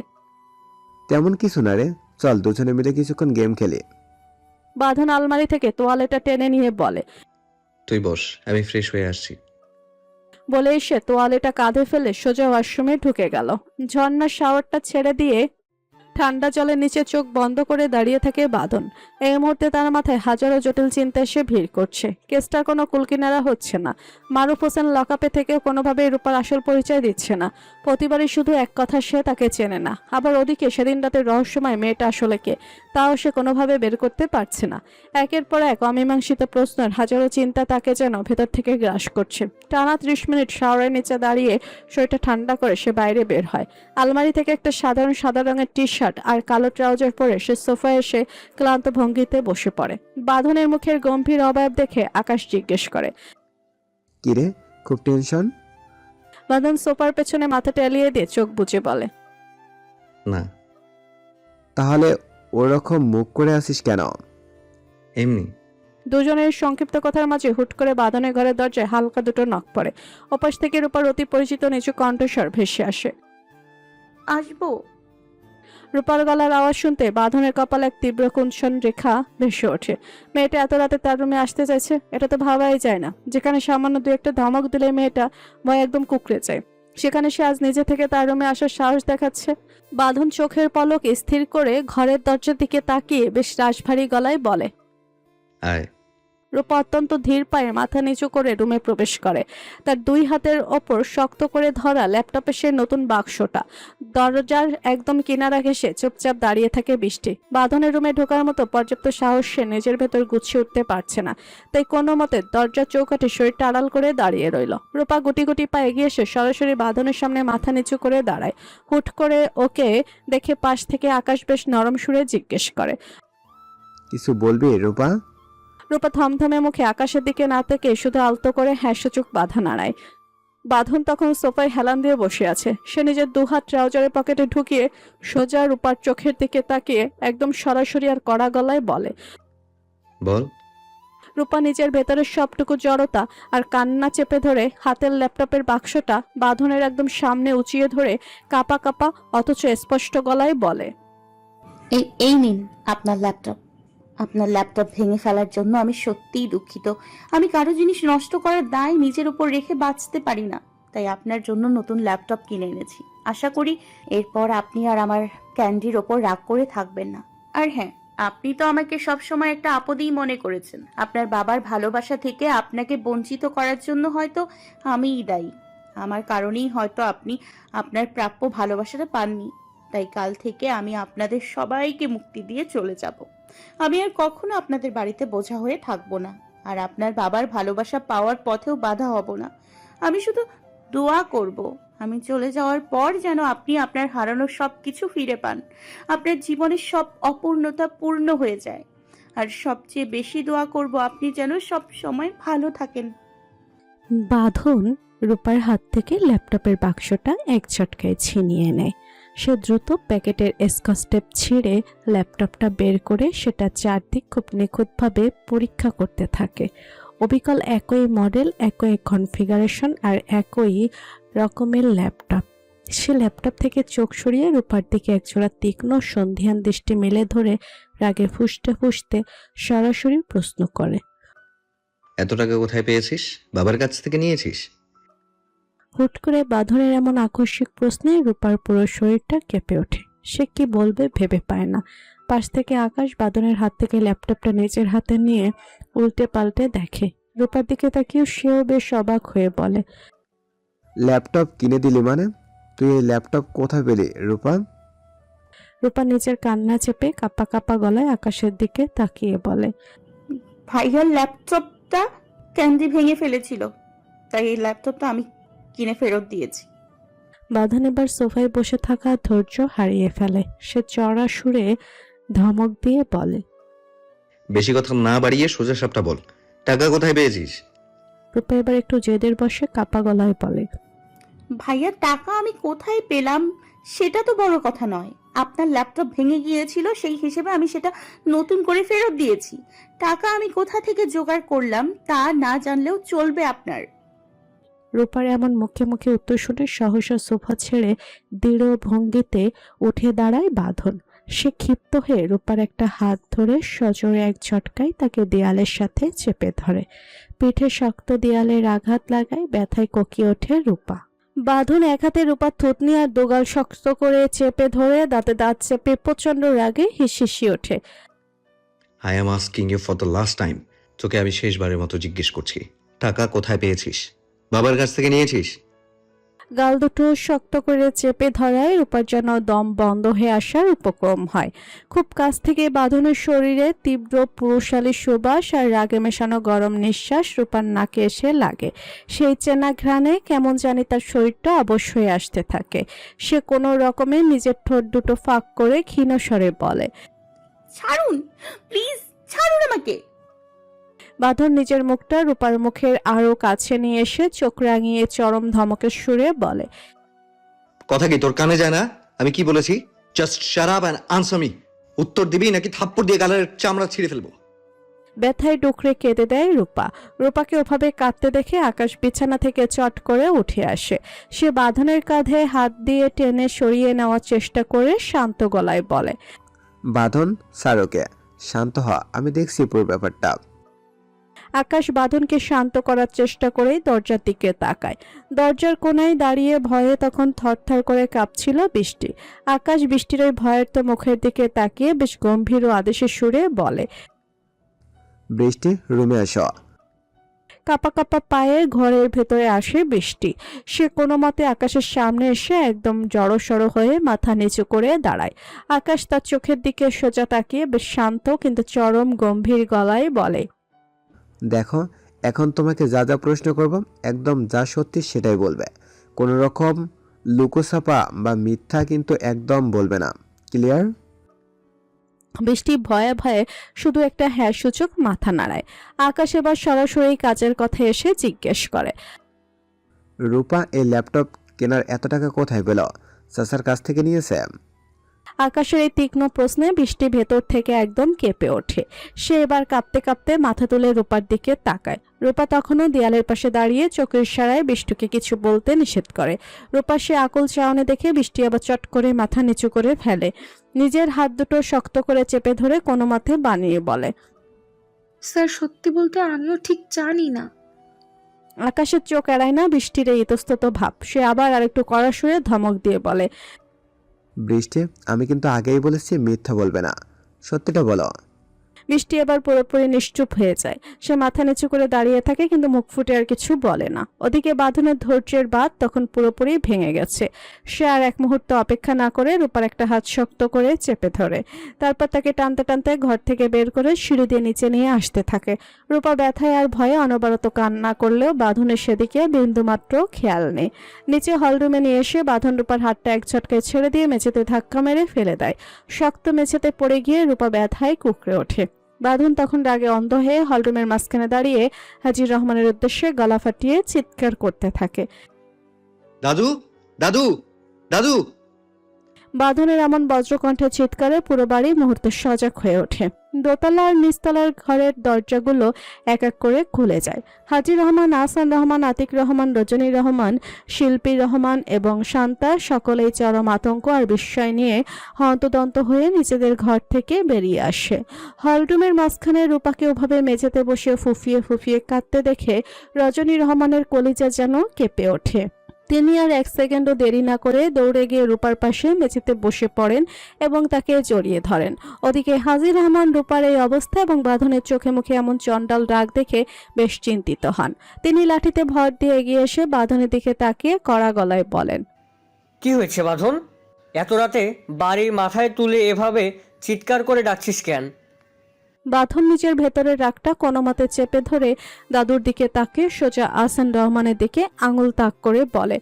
তেমন কিছু না রে, চল দুজনে মিলে কিছুক্ষণ গেম খেলি। বাঁধন আলমারি থেকে তোয়ালেটা টেনে নিয়ে বলে। তুই বস, আমি ফ্রেশ হয়ে আসছি। বলে এসে তোয়ালেটা কাঁধে ফেলে সোজা ওয়াশরুমে ঢুকে গেল। ঝর্ণার শাওয়ারটা ছেড়ে দিয়ে ঠান্ডা জলের নিচে চোখ বন্ধ করে দাঁড়িয়ে থাকে বাঁধন। এই মুহূর্তে তার মাথায় হাজারো জটিল চিন্তা এসে ভিড় করছে। কেসটার কোনো কুলকিনারা হচ্ছে না। মারুফ হোসেন লকআপে থেকেও কোনোভাবেই রূপার আসল পরিচয় দিচ্ছে না। প্রতিবারই শুধু এক কথা, সে তাকে চেনে না। আবার ওদিকে সেদিন রাতের রহস্যময় মেয়েটা আসলে কে, তাও সে কোনোভাবে বের করতে পারছে না। একের পর এক অমীমাংসিত প্রশ্নের হাজারো চিন্তা তাকে যেন ভেতর থেকে গ্রাস করছে। টানা 30 মিনিট শাওয়ারের নিচে দাঁড়িয়ে শরীরটা ঠান্ডা করে সে বাইরে বের হয়। আলমারি থেকে একটা সাধারণ সাদা রঙের টি শার্ট আর কালো ট্রাউজার পরে সে সোফায় এসে ক্লান্ত ভঙ্গিতে বসে পড়ে। বাঁধনের মুখের গম্ভীর অবয়ব দেখে আকাশ জিজ্ঞেস করে, কিরে, খুব টেনশন? বাঁধন সোফার পেছনে মাথা টেলিয়ে দিয়ে চোখ বুজে বলে, না। তাহলে ওরকম মুখ করে আসিস কেন? এমনি। দুজনের সংক্ষিপ্ত কথার মাঝে হুট করে বাঁধনের ঘরের দরজায় হালকা দুটো নক পড়ে। ওপাশ থেকে রূপার অতি পরিচিত নিচু কণ্ঠস্বর ভেসে আসে, আসবো? রূপার গলার আওয়াজ শুনতে বাঁধনের কপালে এক তীব্র কুঞ্চন রেখা ভেসে ওঠে। মেয়েটা এত রাতে তার রুমে আসতে চাইছে, এটা তো ভাবাই যায় না। যেখানে সামান্য দু একটা ধমক দিলে মেয়েটা ভয় একদম কুকড়ে যায়, সেখানে সে আজ নিজে থেকে তার রুমে আসার সাহস দেখাচ্ছে। বাঁধন চোখের পলক স্থির করে ঘরের দরজার দিকে তাকিয়ে বেশ রাশভারী গলায় বলে, আয়। রূপা অত্যন্ত ধীর পায়ে মাথা নিচু করে রুমে প্রবেশ করে। তার দুই হাতের ওপর শক্ত করে ধরা ল্যাপটপের সেই নতুন বাক্সটা। দরজার একদম কিনারা ঘেঁষে চুপচাপ দাঁড়িয়ে থাকে বৃষ্টি। বাঁধনের রুমে ঢোকার মতো পর্যাপ্ত সাহস সে নিজের ভেতর গুছিয়ে উঠতে পারছে না, তাই কোনো মতে দরজার চৌকাঠে শরীরটা আড়াল করে দাঁড়িয়ে রইল। রূপা গুটি গুটি পায়ে এগিয়ে এসে সরাসরি বাঁধনের সামনে মাথা নিচু করে দাঁড়ায়। হুট করে ওকে দেখে পাশ থেকে আকাশ বেশ নরম সুরে জিজ্ঞেস করে, কিছু বলবি রূপা? রূপা থমথমে মুখে আকাশের দিকে না থেকে শুধু আলতো করে হ্যাঁসূচক বাধা নাড়ায়। বাঁধন তখন সোফায় হেলান দিয়ে বসে আছে। সে নিজের দুহাত ট্রাউজারের পকেটে ঢুকিয়ে সোজা রূপার চোখের দিকে তাকিয়ে একদম সরাসরি আর কড়া গলায় বলে, বল। রূপা নিজের ভেতরের সবটুকু জড়তা আর কান্না চেপে ধরে হাতের ল্যাপটপের বাক্সটা বাঁধনের একদম সামনে উঁচিয়ে ধরে কাঁপা কাঁপা অথচ স্পষ্ট গলায় বলে, এই নিন আপনার ল্যাপটপ। আপনার ল্যাপটপ ভেঙে ফেলার জন্য আমি সত্যিই দুঃখিত। আমি কারো জিনিস নষ্ট করার দায় নিজের উপর রেখে বাঁচতে পারি না, তাই আপনার জন্য নতুন ল্যাপটপ কিনে এনেছি। আশা করি এরপর আপনি আর আমার ক্যান্ডির ওপর রাগ করে থাকবেন না। আর হ্যাঁ, আপনি তো আমাকে সবসময় একটা আপদেই মনে করেছেন। আপনার বাবার ভালোবাসা থেকে আপনাকে বঞ্চিত করার জন্য হয়তো আমিই দায়ী। আমার কারণেই হয়তো আপনি আপনার প্রাপ্য ভালোবাসাটা পাননি। তাই কাল থেকে আমি আপনাদের সবাইকে মুক্তি দিয়ে চলে যাব। আমি আর কখনো আপনাদের বাড়িতে বোঝা হয়ে থাকবো না, আর আপনার বাবার ভালোবাসা পাওয়ার পথেও বাধা হব না। আমি শুধু দোয়া করব আমি চলে যাওয়ার পর যেন আপনি আপনার হারানো সব কিছু ফিরে পান, আপনার জীবনের সব অপূর্ণতা পূর্ণ হয়ে যায়। আর সবচেয়ে বেশি দোয়া করব আপনি যেন সব সময় ভালো থাকেন। বাঁধন রূপার হাত থেকে ল্যাপটপের বাক্সটা এক ঝটকায় ছিনিয়ে নেয়। সে দ্রুত প্যাকেটের স্কচ টেপ ছিঁড়ে ল্যাপটপটা বের করে সেটা চারদিক খুব নিখুঁতভাবে পরীক্ষা করতে থাকে। অবিকল একই মডেল, একই কনফিগারেশন আর একই রকমের ল্যাপটপ। সে ল্যাপটপ থেকে চোখ সরিয়ে রূপার দিকে একজোড়া তীক্ষ্ণ সন্ধিহান দৃষ্টি মেলে ধরে রাগে ফুঁসতে ফুঁসতে সরাসরি প্রশ্ন করে, এত টাকা কোথায় পেয়েছিস? বাবার কাছ থেকে নিয়েছিস? হুট করে বাঁধনের এমন আকস্মিক প্রশ্নে রূপার পুরো শরীরটা কেঁপে ওঠে। সে কি বলবে ভেবে পায় না। পাশ থেকে আকাশ বাঁধনের হাত থেকে ল্যাপটপটা নিজের হাতে নিয়ে উল্টে পাল্টে দেখে। রূপার দিকে তাকিয়ে সেও বেশ অবাক হয়ে বলে, ল্যাপটপ কিনে দিলি মানে? তুই এই ল্যাপটপ কোথায় পেলি রূপা? রূপা নিজের কান্না চেপে কাঁপা কাঁপা গলায় আকাশের দিকে তাকিয়ে বলে, ভাইয়ার ল্যাপটপটা ক্যান্ডি ভেঙে ফেলেছিল, তাই এই ল্যাপটপটা আমি কিনে ফেরত দিয়েছি। বাঁধন এবার সোফায় বসে থাকা ধৈর্য হারিয়ে ফেলে। সে চড়া সুরে ধমক দিয়ে বলে, বেশি কথা না বাড়িয়ে সোজা সাপটা বল, টাকা কোথায় পেয়েছিস? রূপা এবার একটু জেদের বসে কাঁপা গলায় বলে, ভাইয়া টাকা আমি কোথায় পেলাম সেটা তো বড় কথা নয়, আপনার ল্যাপটপ ভেঙে গিয়েছিল সেই হিসেবে আমি সেটা নতুন করে ফেরত দিয়েছি। টাকা আমি কোথা থেকে জোগাড় করলাম তা না জানলেও চলবে আপনার। রূপার এমন মুখে মুখে উত্তর শুনে সহসা সোফা ছেড়ে দৃঢ় ভঙ্গিতে উঠে দাঁড়ায় বাঁধন। সে ক্ষিপ্ত হয়ে রূপার একটা হাত ধরে সজোরে এক ঝটকায় তাকে দেয়ালের সাথে চেপে ধরে। পিঠে শক্ত দেয়ালের আঘাত লাগায় ব্যথায় কোকিয়ে ওঠে রূপা। বাঁধন এক হাতে রূপার থুতনি আর দোগাল শক্ত করে চেপে ধরে দাঁতে দাঁত চেপে প্রচন্ড রাগে হিসিসি ওঠে। I am asking you for the last time, তোকে আমি শেষবারের মতো জিজ্ঞেস করছি, টাকা কোথায় পেয়েছিস? বাবার কাছ থেকে নিয়েছিস? গাল দুটো শক্ত করে চেপে ধরায় রূপার যেন দম বন্ধ হয়ে আসার উপক্রম হয়। খুব কাছ থেকে বাঁধনের শরীরে তীব্র পুরুষালী সুবাস আর রাগে মেশানো গরম নিঃশ্বাস রূপার নাকে এসে লাগে। সেই চেনা ঘ্রাণে কেমন জানি তার শরীরটা অবশ হয়ে আসতে থাকে। সে কোনো রকমে নিজের ঠোঁট দুটো ফাঁক করে ক্ষীণ স্বরে বলে, ছাড়ুন প্লিজ, ছাড়ুন আমাকে। বাঁধন নিজের মুখটা রূপার মুখের আরো কাছে নিয়ে এসে চোখ রাঙিয়ে চরম ধমকের সুরে বলে, কথা কি তোর কানে যায় না? আমি কি বলেছি? Just shut up and answer me. উত্তর দিবি নাকি থাপ্পড় দিয়ে গালের চামড়া ছিঁড়ে ফেলবো? ব্যথায় ডুকরে কেঁদে দেয় রূপা। রূপাকে ওভাবে কাঁদতে দেখে আকাশ বিছানা থেকে চট করে উঠে আসে। সে বাঁধনের কাঁধে হাত দিয়ে টেনে সরিয়ে নেওয়ার চেষ্টা করে শান্ত গলায় বলে, বাঁধন সারোকে শান্ত হ, আমি দেখছি পুরো ব্যাপারটা। আকাশ বাঁধনকে শান্ত করার চেষ্টা করেই দরজার দিকে তাকায়। দরজার কোনায় দাঁড়িয়ে ভয়ে তখন থরথর করে কাঁপছিল বৃষ্টি। আকাশ বৃষ্টির ওই ভয়ের তো মুখের দিকে তাকিয়ে বেশ গম্ভীর ও আদেশের সুরে বলে, বৃষ্টি রুমে আসো। কাপা কাপা পায়ে ঘরের ভেতরে আসে বৃষ্টি। সে কোনো মতে আকাশের সামনে এসে একদম জড়সড় হয়ে মাথা নিচু করে দাঁড়ায়। আকাশ তার চোখের দিকে সোজা তাকিয়ে বেশ শান্ত কিন্তু চরম গম্ভীর গলায় বলে, দেখো, এখন তোমাকে যা যা প্রশ্ন করব একদম যা সত্যি সেটাই বলবে। কোনো রকম লুকোছাপা বা মিথ্যা কিন্তু একদম বলবে না, ক্লিয়ার? বৃষ্টি ভয়ে ভয়ে শুধু একটা হ্যাঁ সূচক মাথা নাড়ায়। আকাশ এবার সরাসরি কাজের কথা এসে জিজ্ঞেস করে, রূপা এই ল্যাপটপ কেনার এত টাকা কোথায় পেল? চাচার কাছ থেকে নিয়েছে? আকাশের এই তীক্ষ্ণ প্রশ্নে বৃষ্টি ভেতর থেকে একদম কেঁপে ওঠে। সে এবার কাঁপতে কাঁপতে মাথা তুলে রূপার দিকে তাকায়। রূপা তখনও দেয়ালের পাশে দাঁড়িয়ে চোখের ইশারায় বৃষ্টিকে কিছু বলতে নিষেধ করে। রূপা সে আকুল চাহনি দেখে বৃষ্টি আবার চট করে মাথা নিচু করে ফেলে। নিজের হাত দুটো শক্ত করে চেপে ধরে কোনো মতে বানিয়ে বলে, স্যার সত্যি বলতে আমিও ঠিক জানি না। আকাশের চোখ এড়ায় না বৃষ্টির এই ইতস্তত ভাব। সে আবার আরেকটু কড়া সুরে ধমক দিয়ে বলে, বৃষ্টি, আমি কিন্তু আগেই বলেছি মিথ্যা বলবে না, সত্যিটা বলো। বৃষ্টি এবার পুরোপুরি নিশ্চুপ হয়ে যায়। সে মাথা নিচু করে দাঁড়িয়ে থাকে কিন্তু মুখ ফুটে আর কিছু বলে না। ওদিকে বাঁধনের ধৈর্যের বাঁধ তখন পুরোপুরি ভেঙে গেছে। সে আর এক মুহূর্ত অপেক্ষা না করে রূপার একটা হাত শক্ত করে চেপে ধরে। তারপর তাকে টানতে টানতে ঘর থেকে বের করে সিঁড়ি দিয়ে নিচে নিয়ে আসতে থাকে। রূপা ব্যথায় আর ভয়ে অনবরত কান্না করলেও বাঁধনের সেদিকে বিন্দুমাত্র খেয়াল নেই। নিচে হলরুমে নিয়ে এসে বাঁধন রূপার হাতটা এক ঝটকায় ছেড়ে দিয়ে মেঝেতে ধাক্কা মেরে ফেলে দেয়। শক্ত মেঝেতে পড়ে গিয়ে রূপা ব্যথায় কুঁকড়ে ওঠে। বাঁধন তখন রাগে অন্ধ হয়ে হলরুমের মাঝখানে দাঁড়িয়ে হাজির রহমানের উদ্দেশ্যে গলা ফাটিয়ে চিৎকার করতে থাকে। দাদু, দাদু, দাদু! বাঁধনের এমন বজ্রকণ্ঠে চিৎকারে পুরো বাড়ি মুহূর্তে সজাগ হয়ে ওঠে। দোতলা আর নিচতলার ঘরের দরজাগুলো এক এক করে খুলে যায়। হাজির রহমান, আহসান রহমান, আতিক রহমান, রজনী রহমান, শিল্পী রহমান এবং শান্তা সকলেই চরম আতঙ্ক আর বিস্ময় নিয়ে হন্তদন্ত হয়ে নিজেদের ঘর থেকে বেরিয়ে আসে। হলরুমের মাঝখানে রূপাকে ওভাবে মেঝেতে বসে ফুফিয়ে ফুফিয়ে কাঁদতে দেখে রজনী রহমানের কলিজা যেন কেঁপে ওঠে। তিনি আর এক সেকেন্ডও দেরি না করে দৌড়ে গিয়ে রূপার পাশে মেঝেতে বসে পড়েন এবং তাকে জড়িয়ে ধরেন। ওদিকে হাজির রহমান রূপার এই অবস্থা এবং বাঁধনের চোখে মুখে এমন চণ্ডাল রাগ দেখে বেশ চিন্তিত হন। তিনি লাঠিতে ভর দিয়ে এগিয়ে এসে বাঁধনের দিকে তাকিয়ে কড়া গলায় বলেন, কি হয়েছে বাঁধন? এত রাতে বাড়ির মাথায় তুলে এভাবে চিৎকার করে ডাকছিস কেন? বাঁধন নিজের ভেতরের রাগটা কোনো মতে চেপে ধরে দাদুর দিকে তাকিয়ে সোজা আহসান রহমানের দিকে আঙুল তাক করে বলে,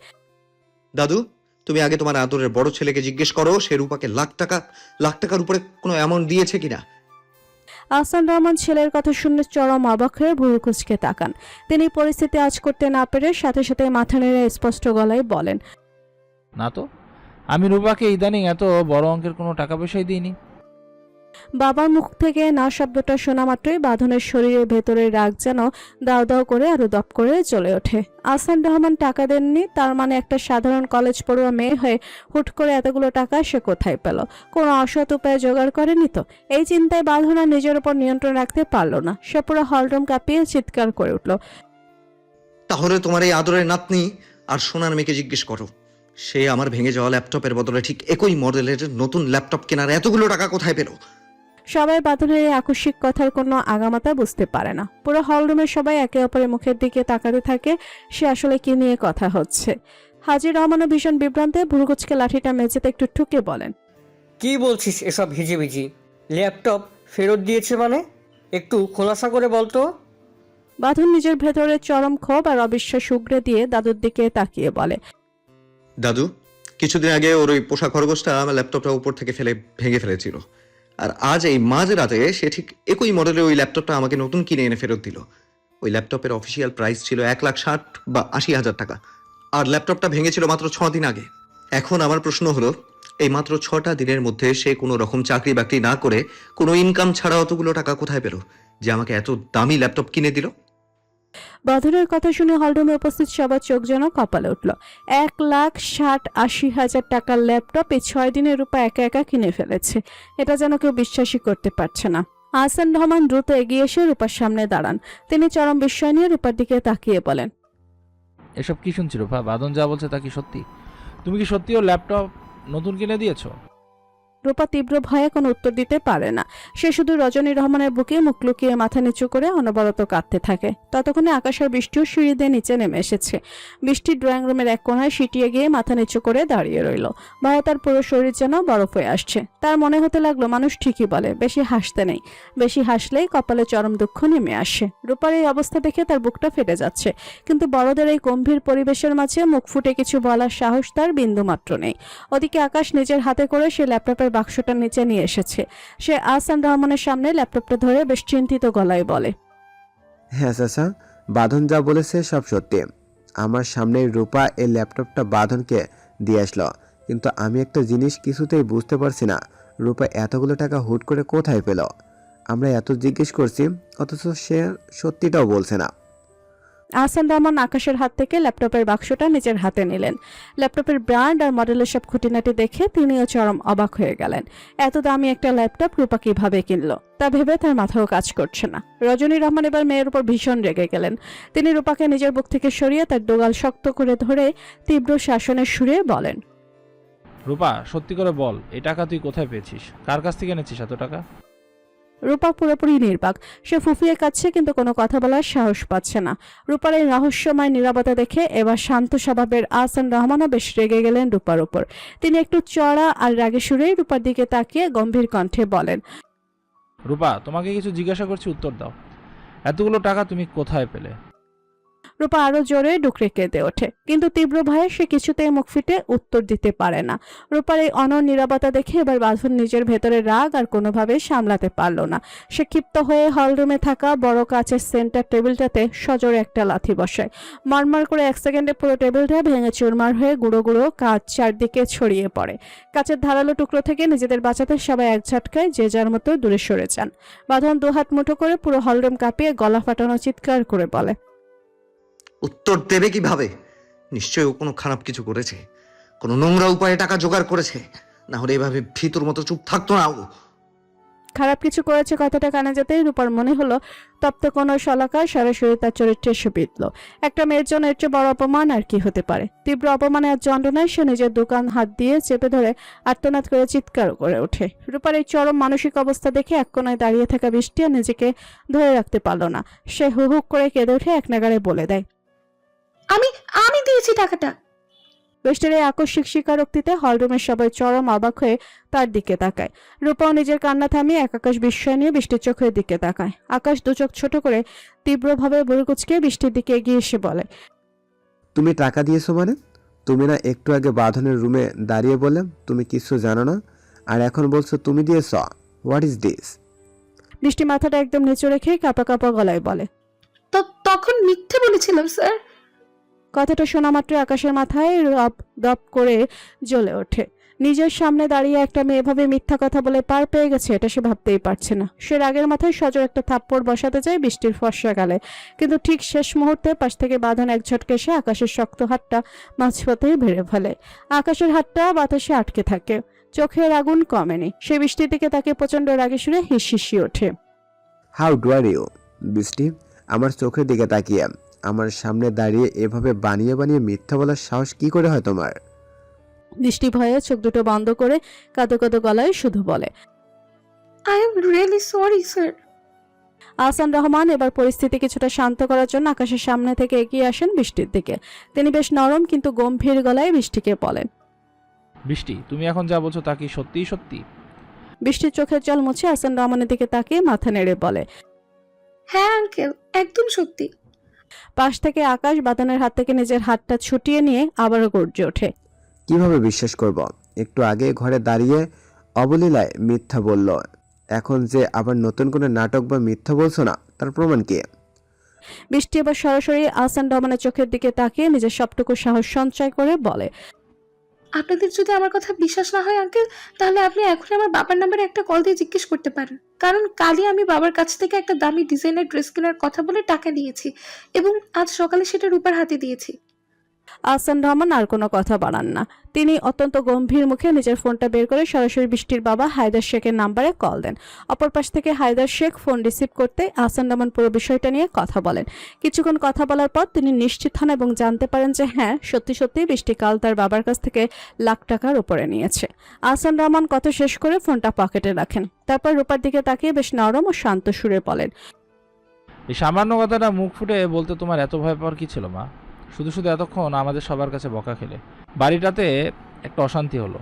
দাদু, তুমি আগে তোমার আদরের বড় ছেলেকে জিজ্ঞেস করো সে রূপাকে লাখ টাকার উপরে কোনো অ্যামাউন্ট দিয়েছে কিনা। আহসান রহমান ছেলের কথা শুনে চরম অবাক হয়ে ভুরু কুঁচকে তাকান। তিনি পরিস্থিতি আঁচ করতে না পেরে সাথে সাথে মাথা নেড়ে স্পষ্ট গলায় বলেন, না তো, আমি রূপাকে ইদানিং এত বড় অঙ্কের কোনো টাকা পয়সাই দিইনি। বাবার মুখ থেকে না শব্দটা শোনা মাত্রই বাঁধনের শরীরের ভেতরে রাগ যেন দাও দাও করে আরো দপ করে জ্বলে ওঠে। আহসান রহমান টাকা দেননি, তার মানে একটা সাধারণ কলেজ পড়ুয়া মেয়ে হয়ে হুট করে এতগুলো টাকা সে কোথায় পেল? কোনো অসৎ উপায়ে জোগাড় করেনি তো? এই চিন্তায় বাঁধন আর নিজের উপর নিয়ন্ত্রণ রাখতে পারল না। সে পুরো হলরুম কাঁপিয়ে চিৎকার করে উঠল, তাহলে তোমার এই আদরের নাতনি আর সোনার মেয়েকে জিজ্ঞেস করো সে আমার ভেঙে যাওয়া ল্যাপটপের বদলে ঠিক একই মডেলের নতুন ল্যাপটপ কেনার এতগুলো টাকা কোথায় পেল। সবাই বাঁধনের এই আকস্মিক কথার কোনো আগামাতা বুঝতে পারে না। পুরো হলরুমের সবাই একে অপরের মুখের দিকে তাকাতে থাকে সে আসলে কি নিয়ে কথা হচ্ছে। হাজির রহমানও ভীষণ বিভ্রান্তে ভুরুকুচকে লাঠিটা মেঝেতে একটু ঠুকে বলেন, কি বলছিস এসব হিজিবিজি? ল্যাপটপ ফেরত দিয়েছে মানে? একটু খোলাসা করে বলতো। বাঁধন নিজের ভেতরে চরম ক্ষোভ আর অবিশ্বাস উগরে দিয়ে দাদুর দিকে তাকিয়ে বলে, দাদু, কিছুদিন আগে ওর ওই পোষা খরগোশটা আমার ল্যাপটপটা উপর থেকে ভেঙে ফেলেছিল, আর আজ এই মাঝ রাতে সে ঠিক একই মডেলের ওই ল্যাপটপটা আমাকে নতুন কিনে এনে ফেরত দিল। ওই ল্যাপটপের অফিসিয়াল প্রাইস ছিল 1,60,000 বা 80,000 টাকা, আর ল্যাপটপটা ভেঙেছিল মাত্র 6 দিন আগে। এখন আমার প্রশ্ন হলো, এই মাত্র 6টা দিনের মধ্যে সে কোনো রকম চাকরি বাকরি না করে কোনো ইনকাম ছাড়া অতগুলো টাকা কোথায় পেল যে আমাকে এত দামি ল্যাপটপ কিনে দিল? বাঁধনের কথা শুনে হলরুমে উপস্থিত সবার চোখ যেন কপালে উঠল। 1,60,80,000 টাকার ল্যাপটপ এই 6 দিনের রূপা একা একা কিনে ফেলেছে, এটা যেন কেউ বিশ্বাসই করতে পারছে না। আহসান রহমান দ্রুত এগিয়ে এসে রূপার সামনে দাঁড়ান। তিনি চরম বিস্ময় নিয়ে রূপার দিকে তাকিয়ে বলেন, এসব কি শুনছি রূপা? বাঁধন যা বলছে তা কি সত্যি? তুমি কি সত্যি ওর ল্যাপটপ নতুন কিনে দিয়েছো? রূপা তীব্র ভয়ে কোনো উত্তর দিতে পারে না। সে শুধু রজনী রহমানের বুকে মুখ লুকিয়ে মাথা নিচু করে অনবরত কাঁদতে থাকে। ততক্ষণে আকাশ আর বৃষ্টিও সিঁড়ি দিয়ে নিচে নেমে এসেছে। বৃষ্টি ড্রয়িং রুমের এক কোণায় সিটিয়ে গিয়ে মাথা নিচু করে দাঁড়িয়ে রইল। ভয়ে তার পুরো শরীর যেন বরফ হয়ে আসছে। তার মনে হতে লাগলো মানুষ ঠিকই বলে, বেশি হাসতে নেই, বেশি হাসলেই কপালে চরম দুঃখ নেমে আসে। রূপার এই অবস্থা দেখে তার বুকটা ফেটে যাচ্ছে, কিন্তু বড়দের এই গম্ভীর পরিবেশের মাঝে মুখ ফুটে কিছু বলার সাহস তার বিন্দুমাত্র নেই। ওদিকে আকাশ নিজের হাতে করে সে ল্যাপটপের বাক্সটা নিচে নিয়ে এসেছে। সে আহসান রহমানের সামনে ল্যাপটপটা ধরে বেশ চিন্তিত গলায় বলে, হ্যাঁ চাচা, বাঁধন যা বলেছে সব সত্যি। আমার সামনে রূপা এই ল্যাপটপটা বাঁধনকে দিয়ে আসলো, কিন্তু আমি একটা জিনিস কিছুতেই বুঝতে পারছি না, রূপা এতগুলো টাকা হুট করে কোথায় পেল? আমরা এত জিজ্ঞেস করছি অথচ সে সত্যিটাও বলছে না। আহসান রহমান আকাশের হাত থেকে ল্যাপটপের বাক্সটা নিজের হাতে নিলেন। ল্যাপটপের ব্র্যান্ড আর মডেলের সব খুঁটিনাটি দেখে তিনিও চরম অবাক হয়ে গেলেন। এত দামি একটা ল্যাপটপ রূপা কিভাবে কিনলো তা ভেবে তার মাথাও কাজ করছে না। রজনী রহমান এবার মেয়ের উপর ভীষণ রেগে গেলেন। তিনি রূপাকে নিজের বুক থেকে সরিয়ে তার ডোগাল শক্ত করে ধরে তীব্র শাসনের সুরে বলেন, রূপা, সত্যি করে বল, এই টাকা তুই কোথায় পেয়েছিস? কার কাছ থেকে এনেছিস এত টাকা? রূপা পুরোপুরি নির্বাক। সে ফুফিয়ে কাচ্ছে কিন্তু কোনো কথা বলার সাহস পাচ্ছে না। রূপার এই রহস্যময় নীরবতা দেখে এবার শান্ত স্বভাবের আহসান রহমানও বেশ রেগে গেলেন রূপার উপর। তিনি একটু চড়া আর রাগে সুরে রূপার দিকে তাকিয়ে গম্ভীর কণ্ঠে বলেন, রূপা, তোমাকে কিছু জিজ্ঞাসা করছি, উত্তর দাও। এতগুলো টাকা তুমি কোথায় পেলে? রূপা আরো জোরে ডুকরে কেঁদে ওঠে, কিন্তু তীব্র ভয়ে সে কিছুতেই মুখ ফিটে উত্তর দিতে পারে না। রূপার এই অনর নীরবতা দেখে এবার বাঁধন নিজের ভেতরে রাগ আর কোনোভাবে সামলাতে পারল না। সে ক্ষিপ্ত হয়ে হলরুমে থাকা বড় কাচের সেন্টার টেবিলটাতে সজোরে একটা লাথি বসায়। মারমার করে 1 সেকেন্ডে পুরো টেবিলটা ভেঙে চুরমার হয়ে গুঁড়ো গুঁড়ো কাঁচ চারদিকে ছড়িয়ে পড়ে। কাচের ধারালো টুকরো থেকে নিজেদের বাঁচাতে সবাই এক ঝটকায় যে যার মতো দূরে সরে যান। বাঁধন 2 হাত মুঠো করে পুরো হলরুম কাঁপিয়ে গলা ফাটানো চিৎকার করে বলে, উত্তর দেবে কিভাবে? নিশ্চয়ই ও কোনো খারাপ কিছু করেছে, কোনো নোংরা উপায়ে টাকা জোগাড় করেছে, না হলে এভাবে ভিতর মতো চুপ থাকতো না ও। খারাপ কিছু করেছে কথাটা কানে যেতেই রূপার মনে হলো তপ্ত কোনো শলাকায় সরাসরি তার চরিত্রে এসে বিঁধল। একটা মেয়ের জন্য এর চেয়ে বড় অপমান আর কি হতে পারে। তীব্র অপমানে আর যন্ত্রণায় সে নিজের দোকান হাত দিয়ে চেপে ধরে আর্তনাদ করে চিৎকার করে ওঠে। রূপার এই চরম মানসিক অবস্থা দেখে এক কোনায় দাঁড়িয়ে থাকা বৃষ্টি আর নিজেকে ধরে রাখতে পারল না। সে হু হু করে কেঁদে উঠে এক নাগাড়ে বলে দেয়, আমি আমি দিয়েছি টাকাটা। বৃষ্টির এই আকস্মিক স্বীকারোক্তিতে হলরুমের সবাই চরম অবাক হয়ে তার দিকে তাকায়। রূপাও নিজের কান্না থামিয়ে এক আকাশ বিস্ময় নিয়ে বৃষ্টির চোখের দিকে তাকায়। আকাশ 2 চোখ ছোট করে তীব্রভাবে বুড়কুচকে বৃষ্টির দিকে এগিয়ে এসে বলে, তুমি টাকা দিয়েছো মানে? তুমি না একটু আগে বাঁধনের রুমে দাঁড়িয়ে বললে তুমি কিছু জানো না, আর এখন বলছো তুমি দিয়েছ? What is this? বৃষ্টি মাথাটা একদম নিচু রেখে কাঁপা কাঁপা গলায় বলে, তো তখন মিথ্যে বলেছিলাম স্যার। কথাটা শোনা মাত্র আকাশের মাথায় রপ দপ করে জ্বলে ওঠে। নিজের সামনে দাঁড়িয়ে একটা মেয়ে এভাবে মিথ্যা কথা বলে পার পেয়ে গেছে এটা সে ভাবতেই পারছে না। সে রাগের মাথায় সজোর একটা থাপ্পড় বসাতে যায় বৃষ্টির ফর্সা গালে, কিন্তু ঠিক শেষ মুহূর্তে পাশ থেকে বাঁধন এক ঝটকে এসে আকাশের শক্ত হাতটা মাঝপথেই ভেড়ে ফেলে। আকাশের হাতটা বাতাসে আটকে থাকে, চোখের আগুন কমেনি। সে বৃষ্টির দিকে তাকে প্রচন্ড রাগে সুরে হিসহিসি ওঠে। How dare you? বৃষ্টি, আমার চোখের দিকে তাকিয়ে আমার সামনে দাঁড়িয়ে এভাবে বানিয়ে বানিয়ে মিথ্যা বলার সাহস কি করে হয় তোমার? বৃষ্টি ভয়ে চোখ দুটো বন্ধ করে কাঁদো কাঁদো গলায় শুধু বলে, I am really sorry sir. Ahsan Rahman এবার পরিস্থিতি কিছুটা শান্ত করার জন্য আকাশের সামনে থেকে এগিয়ে আসেন বৃষ্টির দিকে। তিনি বেশ নরম কিন্তু গম্ভীর গলায় বৃষ্টিকে বলেন, বৃষ্টি, তুমি এখন যা বলছো তা কি সত্যিই সত্যি? বৃষ্টির চোখের জল মুছে আহসান রহমানের দিকে তাকিয়ে মাথা নেড়ে বলে, হ্যাঁ আঙ্কেল, একদম সত্যি। পাশ থেকে আকাশ বাঁধনের হাত থেকে নিজের হাতটা ছুটিয়ে নিয়ে আবারও গর্জে ওঠে, কিভাবে বিশ্বাস করব? একটু আগে ঘরে দাঁড়িয়ে অবলীলায় মিথ্যা বলল, এখন যে আবার নতুন কোনো নাটক বা মিথ্যা বলছো না, তার প্রমাণ কি? বৃষ্টি এবার সরাসরি আহসান রহমানের চোখের দিকে তাকিয়ে নিজের সবটুকু সাহস সঞ্চয় করে বলে, আপনাদের যদি আমার কথা বিশ্বাস না হয় আঙ্কেল, তাহলে আপনি এখন আমার বাবার নাম্বারে একটা কল দিয়ে জিজ্ঞেস করতে পারেন। কারণ কালই আমি বাবার কাছ থেকে একটা দামি ডিজাইনার ড্রেস কেনার কথা বলে টাকা নিয়েছি এবং আজ সকালে সেটা রূপার হাতে দিয়েছি। আহসান রহমান আর কোনো কথা বাড়ান না। তিনি অত্যন্ত গম্ভীর মুখে নিজের ফোনটা বের করে সরাসরি বৃষ্টির বাবা হায়দার শেখের নাম্বারে কল দেন। অপর পাশ থেকে হায়দার শেখ ফোন রিসিভ করতে আহসান রহমান পুরো বিষয়টা নিয়ে কথা বলেন। কিছুক্ষণ কথা বলার পর তিনি নিশ্চিত হন এবং জানতে পারেন যে হ্যাঁ, সত্যি সত্যি বৃষ্টি কাল তার বাবার কাছ থেকে লাখ টাকার উপরে নিয়েছে। আহসান রহমান কথা শেষ করে ফোনটা পকেটে রাখেন। তারপর রূপার দিকে তাকিয়ে বেশ নরম ও শান্ত সুরে বলেন, এই সামান্য কথাটা মুখ ফুটে বলতে তোমার এত ভয় পাওয়ার কি ছিল মা? শুধু শুধু এতক্ষণ আমাদের সবার কাছে বকা খেলে, বাড়িটাতে একটা অশান্তি হলো।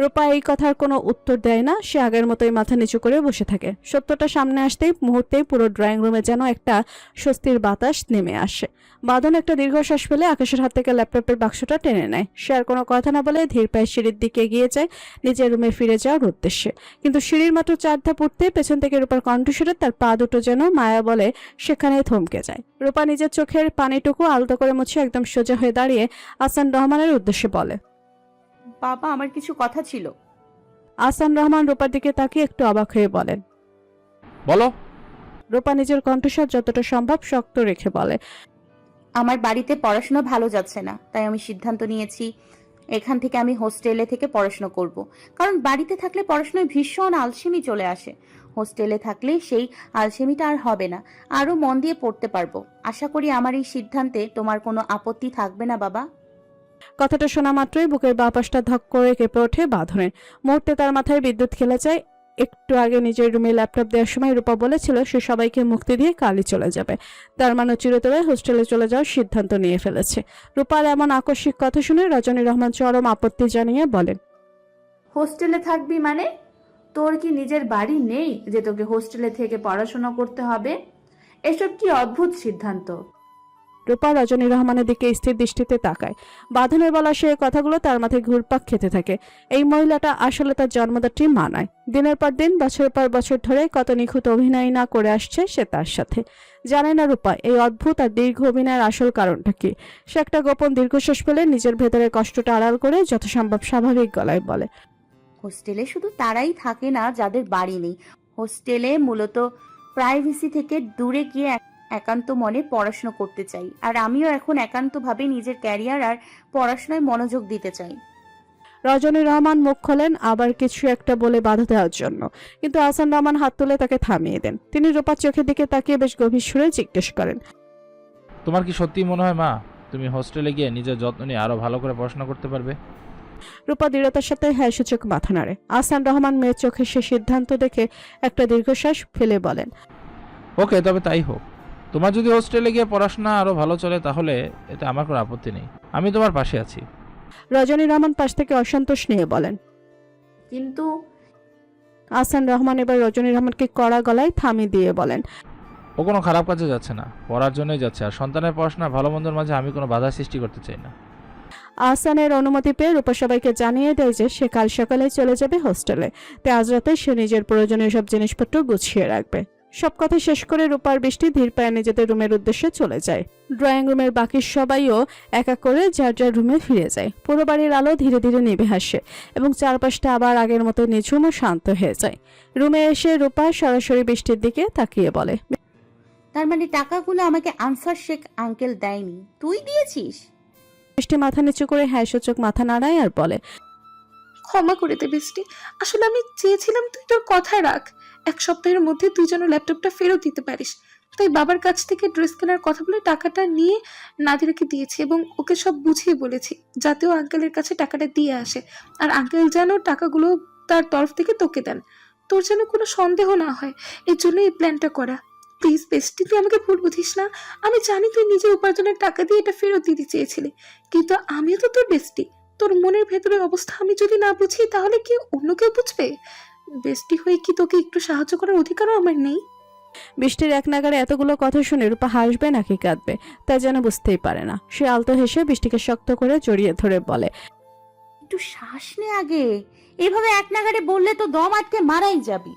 রূপা এই কথার কোনো উত্তর দেয় না। সে আগের মতোই মাথা নিচু করে বসে থাকে। সত্যটা সামনে আসতেই মুহূর্তেই পুরো ড্রয়িং রুমে যেন একটা স্বস্তির বাতাস নেমে আসে। বাঁধন একটা দীর্ঘশ্বাস ফেলে আকাশের হাত থেকে ল্যাপটপের বাক্সটা টেনে নেয়। সে আর কোনো কথা না বলে ধীর পায়ে সিঁড়ির দিকে এগিয়ে যায় নিজের রুমে ফিরে যাওয়ার উদ্দেশ্যে। কিন্তু সিঁড়ির মাত্র 4 ধাপ উঠতে পেছন থেকে রূপার কণ্ঠস্বরে তার পা দুটো যেন মায়া বলে সেখানেই থমকে যায়। রূপা নিজের চোখের পানিটুকু আলতো করে মুছে একদম সোজা হয়ে দাঁড়িয়ে আহসান রহমানের উদ্দেশ্যে বলে, বাবা, আমার কিছু কথা ছিল। আহসান রহমান রূপার দিকে তাকিয়ে একটু অবাক হয়ে বলেন, বলো। রূপা নিজের কণ্ঠস্বর যতটা সম্ভব শক্ত রেখে বলে, আমার বাড়িতে পড়াশোনা ভালো যাচ্ছে না, তাই আমি সিদ্ধান্ত নিয়েছি এখান থেকে আমি হোস্টেলে থেকে পড়াশোনা করব। কারণ বাড়িতে থাকলে পড়াশোনায় ভীষণ আলসেমি চলে আসে। হোস্টেলে থাকলে সেই আলসেমিটা আর হবে না, আরো মন দিয়ে পড়তে পারবো। আশা করি আমার এই সিদ্ধান্তে তোমার কোনো আপত্তি থাকবে না বাবা। কথাটা শোনা মাত্রই বুকের বাঁ পাশটা ধক করে কেঁপে ওঠে বাঁধনের। মুহূর্তে তার মাথায় বিদ্যুৎ খেলে যায়। একটু আগে নিজের রুমে ল্যাপটপ দেওয়ার সময় রূপা বলেছিল সে সবাইকে মুক্তি দিয়ে কালই চলে যাবে। তার মানে চিরতরে হোস্টেলে চলে যাওয়ার সিদ্ধান্ত নিয়ে ফেলেছে। রূপার এমন আকস্মিক কথা শুনে রজনী রহমান চরম আপত্তি জানিয়ে বলেন, হোস্টেলে থাকবি মানে? তোর কি নিজের বাড়ি নেই যে তোকে হোস্টেলে থেকে পড়াশোনা করতে হবে? এসব কি অদ্ভুত সিদ্ধান্ত। রূপা রজনী রহমানের দিকে স্থির দৃষ্টিতে তাকায়। বাঁধনের বলা সে কথাগুলো তার মাথায় ঘুরপাক খেতে থাকে। এই মহিলাটা আসলে তার জন্মদাত্রী মা নয়। দিনের পর দিন, বছরের পর বছর ধরে কত নিখুঁত অভিনয় না করে আসছে সে তার সাথে। জানে না রূপা এই অদ্ভুত আর দীর্ঘ অভিনয়ের আসল কারণটা কি। সে একটা গোপন দীর্ঘশ্বাস ফেলে নিজের ভেতরের কষ্টটা আড়াল করে যথাসম্ভব স্বাভাবিক গলায় বলে, হোস্টেলে শুধু তারাই থাকে না যাদের বাড়ি নেই। হোস্টেলে মূলত প্রাইভেসি থেকে দূরে গিয়ে একান্ত মনে পড়াশোনা করতে চাই। আর আমিও এখন একান্তভাবে নিজের ক্যারিয়ার আর পড়াশোনায় মনোযোগ দিতে চাই। রজনী রহমান মুখ খোলেন আবার কিছু একটা বলে বাধা দেওয়ার জন্য, কিন্তু আহসান রহমান হাত তুলে তাকে থামিয়ে দেন। তিনি রূপার চোখের দিকে তাকিয়ে বেশ গভীর সুরে জিজ্ঞেস করেন, তোমার কি সত্যি মনে হয় মা তুমি হোস্টেলে গিয়ে নিজের যত্ন নিয়ে আরো ভালো করে পড়াশোনা করতে পারবে? রূপা দৃঢ়তার সাথে হ্যাঁ সূচক মাথা নাড়ে। আহসান রহমান মেয়ের চোখে সে সিদ্ধান্ত দেখে একটা দীর্ঘশ্বাস ফেলে বলেন, ওকে, তবে তাই হোক। তোমার যদি হোস্টেলে গিয়ে পড়াশোনা আরো ভালো চলে তাহলে এতে আমার কোনো আপত্তি নেই, আমি তোমার পাশে আছি। রজনী রহমান পাশ থেকে অসন্তোষ নিয়ে বলেন। কিন্তু আহসান রহমান এবার রজনী রহমানকে কড়া গলায় থামিয়ে দিয়ে বলেন, ও কোনো খারাপ কাজে যাচ্ছে না, পড়ার জন্যই যাচ্ছে। আর সন্তানের পড়াশোনা ভালো মন্দের মাঝে আমি কোনো বাধা সৃষ্টি করতে চাই না। আহসানের অনুমতি পেয়ে রূপা সবাইকে জানিয়ে দেয় যে সে কাল সকালে চলে যাবে হোস্টেলে। তাই আজ রাতে সে নিজের প্রয়োজনীয় সব জিনিসপত্র গুছিয়ে রাখবে। সব কথা শেষ করে রূপার বৃষ্টি ধীর পায়ে নিজেদের রুমের উদ্দেশ্যে চলে যায়। ড্রয়িং রুমের বাকি সবাইও একা করে যার যার রুমে ফিরে যায়। পুরো বাড়ির আলো ধীরে ধীরে নিভে আসে এবং চারপাশটা আবার আগের মতো নিঝুম ও শান্ত হয়ে যায়। রুমে এসে রূপা সরাসরি বৃষ্টির দিকে তাকিয়ে বলে, তার মানে টাকাগুলো আমাকে আনসার শেখ আঙ্কেল দেয়নি, তুই দিয়েছিস? বৃষ্টি মাথা নিচু করে হ্যাঁ সূচক মাথা নাড়ায় আর বলে, ক্ষমা করে দে বৃষ্টি, আসলে আমি চেয়েছিলাম তুই তোর কথায় রাখ। 1 সপ্তাহের মধ্যে তুই যেন ল্যাপটপটা ফেরত দিতে পারিস। তাই বাবার কাছ থেকে ড্রেস কেনার কথা বলে টাকাটা নিয়ে নাদিরাকে দিয়েছি এবং ওকে সব বুঝিয়ে বলেছি যাতে ও আঙ্কেলের কাছে টাকাটা দিয়ে আসে। আর আঙ্কেল যেন টাকাগুলো তার তরফ থেকে তোকে দেন, তোর যেন কোনো সন্দেহ না হয়। এর জন্য এই প্ল্যানটা করা। প্লিজ বেস্টি, তুই আমাকে ভুল বুঝিস না। আমি জানি তুই নিজের উপার্জনের টাকা দিয়ে এটা ফেরত দিতে চেয়েছিলি, কিন্তু আমিও তো তোর বেস্টি। তোর মনের ভেতরের অবস্থা আমি যদি না বুঝি তাহলে কি অন্য কেউ বুঝবে? বেস্টি হয়ে কি তোকে একটু সাহায্য করার অধিকারও আমার নেই? বৃষ্টির এক নাগারে এতগুলো কথা শুনে রূপা হাসবে নাকি কাঁদবে তা যেন বুঝতেই পারে না। সে আলতো হেসে বৃষ্টিকে শক্ত করে জড়িয়ে ধরে বলে, একটু শ্বাস নে আগে। এভাবে এক নাগাড়ে বললে তো দম আটকে মারাই যাবি।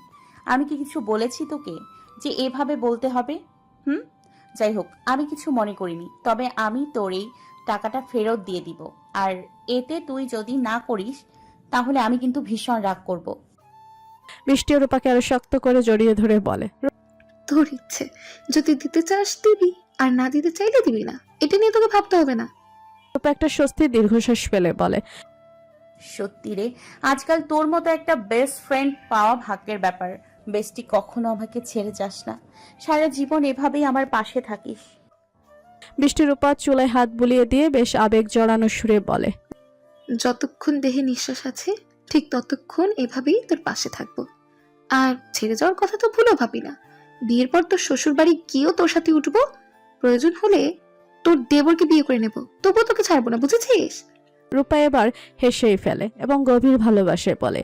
আমি কি কিছু বলেছি তোকে যে এভাবে বলতে হবে? যাই হোক, আমি কিছু মনে করিনি। তবে আমি তোর এই টাকাটা ফেরত দিয়ে দিব। আর এতে তুই যদি না করিস তাহলে আমি কিন্তু ভীষণ রাগ করব। বৃষ্টি রূপাকে আরো শক্ত করে জড়িয়ে ধরে বলে, তোর ইচ্ছে, যদি দিতে চাস দিবি, আর না দিতে চাইলে দিবি না। এটা নিয়ে তোকে ভাবতে হবে না। রূপা একটা স্বস্তির দীর্ঘশ্বাস ফেলে বলে, সত্যি রে, আজকাল তোর মতো একটা বেস্ট ফ্রেন্ড পাওয়া ভাগ্যের ব্যাপার। বেস্টি, কখনো আমাকে ছেড়ে যাস না। সারা জীবন এভাবেই আমার পাশে থাকিস। বৃষ্টি রূপা চুলায় হাত বুলিয়ে দিয়ে বেশ আবেগ জড়ানো সুরে বলে, যতক্ষণ দেহে নিঃশ্বাস আছে ঠিক ততক্ষণ এভাবেই তোর পাশে থাকবো। আর ছেড়ে যাওয়ার কথা তো ভুলেও ভাবি না। বিয়ের পর তোর শ্বশুর বাড়ি গিয়েও তোর সাথে উঠবো, প্রয়োজন হলে তোর দেবরকে বিয়ে করে নেবো, তবুও তোকে ছাড়বো না, বুঝেছিস? রূপা এবার হেসেই ফেলে এবং গভীর ভালোবাসে বলে,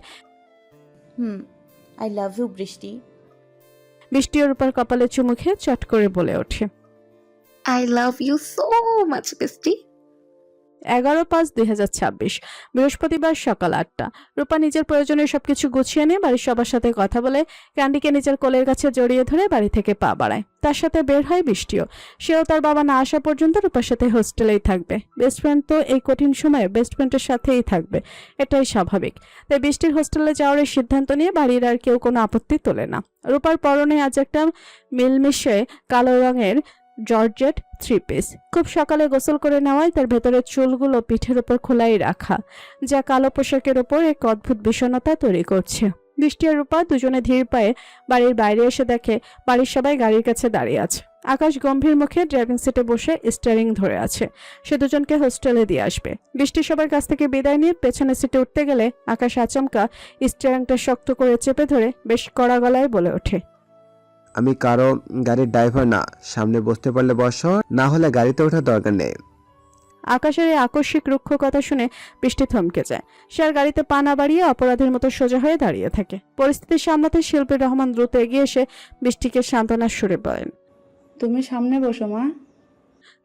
আই লাভ ইউ বৃষ্টি। বৃষ্টি রূপার কপালে চুমু খেয়ে চট করে বলে ওঠে, I love you so much bestie. 11/5/2026 বৃহস্পতিবার সকাল 8টা। রূপা নিজের প্রয়োজনীয় সবকিছু গুছিয়ে নিয়ে বাড়ির সবার সাথে কথা বলে ক্যান্ডিকে নিজের কোলের কাছে জড়িয়ে ধরে বাড়ি থেকে পা বাড়ায়। তার সাথে বের হয় বৃষ্টিও। সেও তার বাবা না আসা পর্যন্ত রূপার সাথে হোস্টেলেই থাকবে। বেস্ট ফ্রেন্ড তো এই কঠিন সময়ে বেস্ট ফ্রেন্ডের সাথেই থাকবে, এটাই স্বাভাবিক। তাই বৃষ্টির হোস্টেলে যাওয়ার সিদ্ধান্ত নিয়ে বাড়ির আর কেউ কোনো আপত্তি তোলে না। রূপার পরনে আজ একটা মিলমিশে কালো রঙের জর্জেট 3 পিস। খুব সকালে গোসল করে নেওয়ায় তার ভেতরের চুলগুলো পিঠের উপর খোলাই রাখা, যা কালো পোশাকের ওপর এক অদ্ভুত বিষণ্ণতা তৈরি করছে। বৃষ্টি আর রূপা দুজনে ধীর পায়ে বাড়ির বাইরে এসে দেখে বাড়ির সবাই গাড়ির কাছে দাঁড়িয়ে আছে। আকাশ গম্ভীর মুখে ড্রাইভিং সিটে বসে স্টিয়ারিং ধরে আছে। সে দুজনকে হোস্টেলে দিয়ে আসবে। বৃষ্টি সবার কাছ থেকে বিদায় নিয়ে পেছনের সিটে উঠতে গেলে আকাশ আচমকা স্টিয়ারিংটা শক্ত করে চেপে ধরে বেশ কড়া গলায় বলে ওঠে, আমি কারো গাড়ির ড্রাইভার না, সামনে বসতে পারলে বসো, না হলে গাড়িতে ওঠার দরকার নেই। আকাশের এই আকস্মিক রুক্ষ কথা শুনে বৃষ্টি থমকে যায়। সে আর গাড়িতে পা না বাড়িয়ে অপরাধীর মতো সোজা হয়ে দাঁড়িয়ে থাকে। পরিস্থিতি সামলাতে শিল্পী রহমান দ্রুত এগিয়ে এসে বৃষ্টিকে সান্ত্বনার সুরে বলেন, তুমি সামনে বসো মা।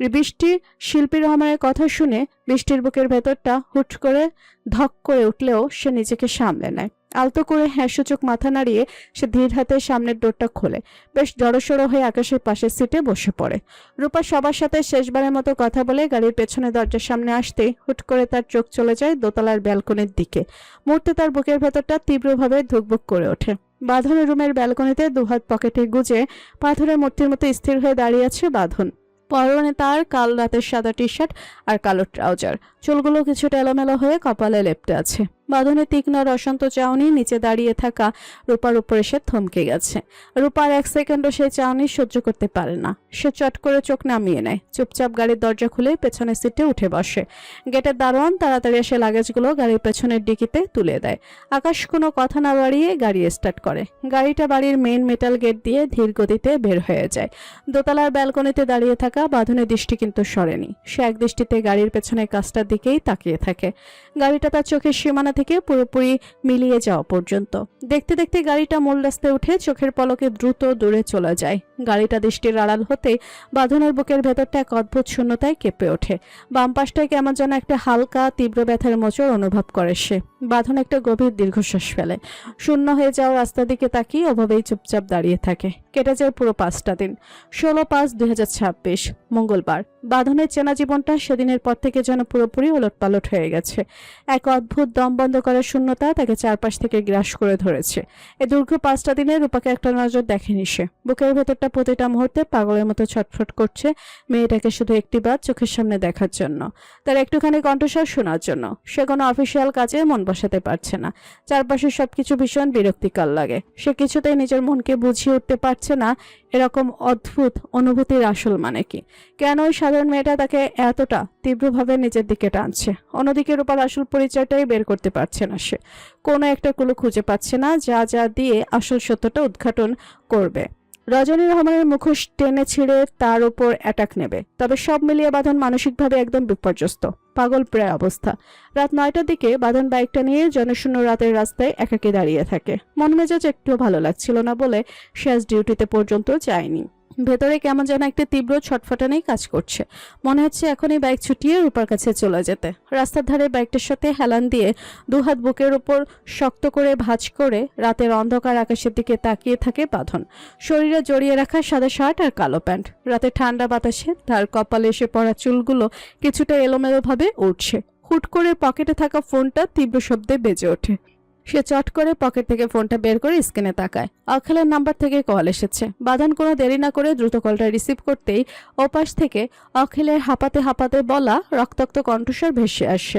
বৃষ্টি শিল্পী রহমানের কথা শুনে বৃষ্টির বুকের ভেতরটা হুট করে ধক করে উঠলেও সে নিজেকে সামলে নেয়। আলতো করে হ্যাঁ সূচক মাথা নাড়িয়ে সে ধীর হাতে সামনের ডোরটা খোলে। বেশ জড়সড় হয়ে আকাশের পাশের সিটে বসে পড়ে। রূপা সবার সাথে শেষবারের মতো কথা বলে গাড়ির পেছনে দরজার সামনে আসতেই হুট করে তার চোখ চলে যায় দোতলার ব্যালকনির দিকে। মুহূর্তে তার বুকের ভেতরটা তীব্রভাবে ধুকবুক করে ওঠে। বাঁধনের রুমের ব্যালকনিতে দুহাত পকেটে গুজে পাথরের মূর্তির মতো স্থির হয়ে দাঁড়িয়ে আছে বাঁধন। পরনে তার কাল রাতের সাদা টি শার্ট আর কালো ট্রাউজার, চুলগুলো কিছুটা এলোমেলো হয়ে কপালে লেপ্টে আছে। বাঁধনের তীক্ষ্ণ আর অশান্ত চাউনি নিচে দাঁড়িয়ে থাকা রূপার উপর এসে থমকে গেছে। রূপার এক সেকেন্ডও সেই চাউনি সহ্য করতে পারে না। সে চট করে চোখ নামিয়ে নেয়, চুপচাপ গাড়ির দরজা খুলে পেছনের সিটে উঠে বসে। গেটের দারোয়ান তাড়াতাড়ি এসে লাগেজগুলো গাড়ির পেছনের ডিকিতে তুলে দেয়। আকাশ কোনো কথা না বাড়িয়ে গাড়ি স্টার্ট করে। গাড়িটা বাড়ির মেইন মেটাল গেট দিয়ে ধীর গতিতে বের হয়ে যায়। দোতলার ব্যালকনিতে দাঁড়িয়ে থাকা বাঁধনের দৃষ্টি কিন্তু সরেনি। সে এক দৃষ্টিতে গাড়ির পেছনের কাজটার দিকেই তাকিয়ে থাকে, গাড়িটা তার চোখের সীমানা থেকে পুরোপুরি মিলিয়ে যাওয়া পর্যন্ত। দেখতে দেখতে গাড়িটা মূল রাস্তায় উঠে চোখের পলকে দ্রুত দূরে চলে যায়। গাড়িটা দৃষ্টির আড়াল হতে বাঁধনের বুকের ভেতরটা এক অদ্ভুত শূন্যতায় কেঁপে ওঠে। বাম পাশটায় কেমন যেন একটা হালকা তীব্র ব্যথার মোচড় অনুভব করে সে। বাঁধন একটা গভীর দীর্ঘশ্বাস ফেলে। শূন্য হয়ে যাওয়া রাস্তার দিকে তাকিয়ে ওভাবেই চুপচাপ দাঁড়িয়ে থাকে। কেটে যায় পুরো 5টা দিন। 16/5/2026 মঙ্গলবার। বাঁধনের চেনা জীবনটা সেদিনের পর থেকে যেন পুরোপুরি ওলটপালট হয়ে গেছে। এক অদ্ভুত দম বন্ধ করার শূন্যতা তাকে চারপাশ থেকে গ্রাস করে ধরেছে। এই দীর্ঘ 5টা দিনে রূপাকে একটা নজর দেখেনি সে। বুকের ভেতরটা প্রতিটা মুহূর্তে পাগলের মতো ছটফট করছে মেয়েটাকে শুধু একটিবার চোখের সামনে দেখার জন্য, তার একটুখানি কণ্ঠস্বর শোনার জন্য। সে কোনো অফিসিয়াল কাজে মন বসাতে পারছে না। চারপাশে সবকিছু ভীষণ বিরক্তিকর লাগে। সে কিছুতেই নিজের মনকে বুঝিয়ে উঠতে পারছে না এরকম অদ্ভুত অনুভূতির আসল মানে কি। কেন ওই সাধারণ মেয়েটা তাকে এতটা তীব্রভাবে নিজের দিকে টানছে। অন্যদিকে রূপার আসল পরিচয়টাই বের করতে পারছে না সে। কোনো একটা ক্লু খুঁজে পাচ্ছে না যা দিয়ে আসল সত্যটা উদ্ঘাটন করবে। রজনী রহমানের মুখোশ টেনে ছিঁড়ে তার উপর অ্যাটাক নেবে। তবে সব মিলিয়ে বাঁধন মানসিকভাবে একদম বিপর্যস্ত, পাগল প্রায় অবস্থা। রাত 9টার দিকে বাঁধন বাইকটা নিয়ে জনশূন্য রাতের রাস্তায় একাকী দাঁড়িয়ে থাকে। মন মেজাজ একটুও ভালো লাগছিল না বলে সে আজ ডিউটিতে পর্যন্ত যায়নি। ভেতরে কেমন যেন একটা তীব্র ছটফটানি কাজ করছে। মনে হচ্ছে এখনই বাইক ছুটিয়ে রূপার কাছে চলে যেতে। রাস্তার ধারে বাইকটার সাথে হেলান দিয়ে দুহাত বুকের উপর শক্ত করে ভাঁজ করে রাতের অন্ধকার আকাশের দিকে তাকিয়ে থাকে বাঁধন। শরীরে জড়িয়ে রাখা সাদা শার্ট আর কালো প্যান্ট। রাতে ঠান্ডা বাতাসে তার কপালে এসে পড়া চুলগুলো কিছুটা এলোমেলোভাবে উঠছে। হুট করে পকেটে থাকা ফোনটা তীব্র শব্দে বেজে ওঠে। সে চট করে পকেট থেকে ফোনটা বের করে স্ক্রিনে তাকায়। অখিলের নাম্বার থেকে কল এসেছে। বাঁধন কোনো দেরি না করে দ্রুত কলটা রিসিভ করতেই ওপাশ থেকে অখিলের হাঁপাতে হাঁপাতে বলা রক্তাক্ত কণ্ঠস্বর ভেসে আসছে।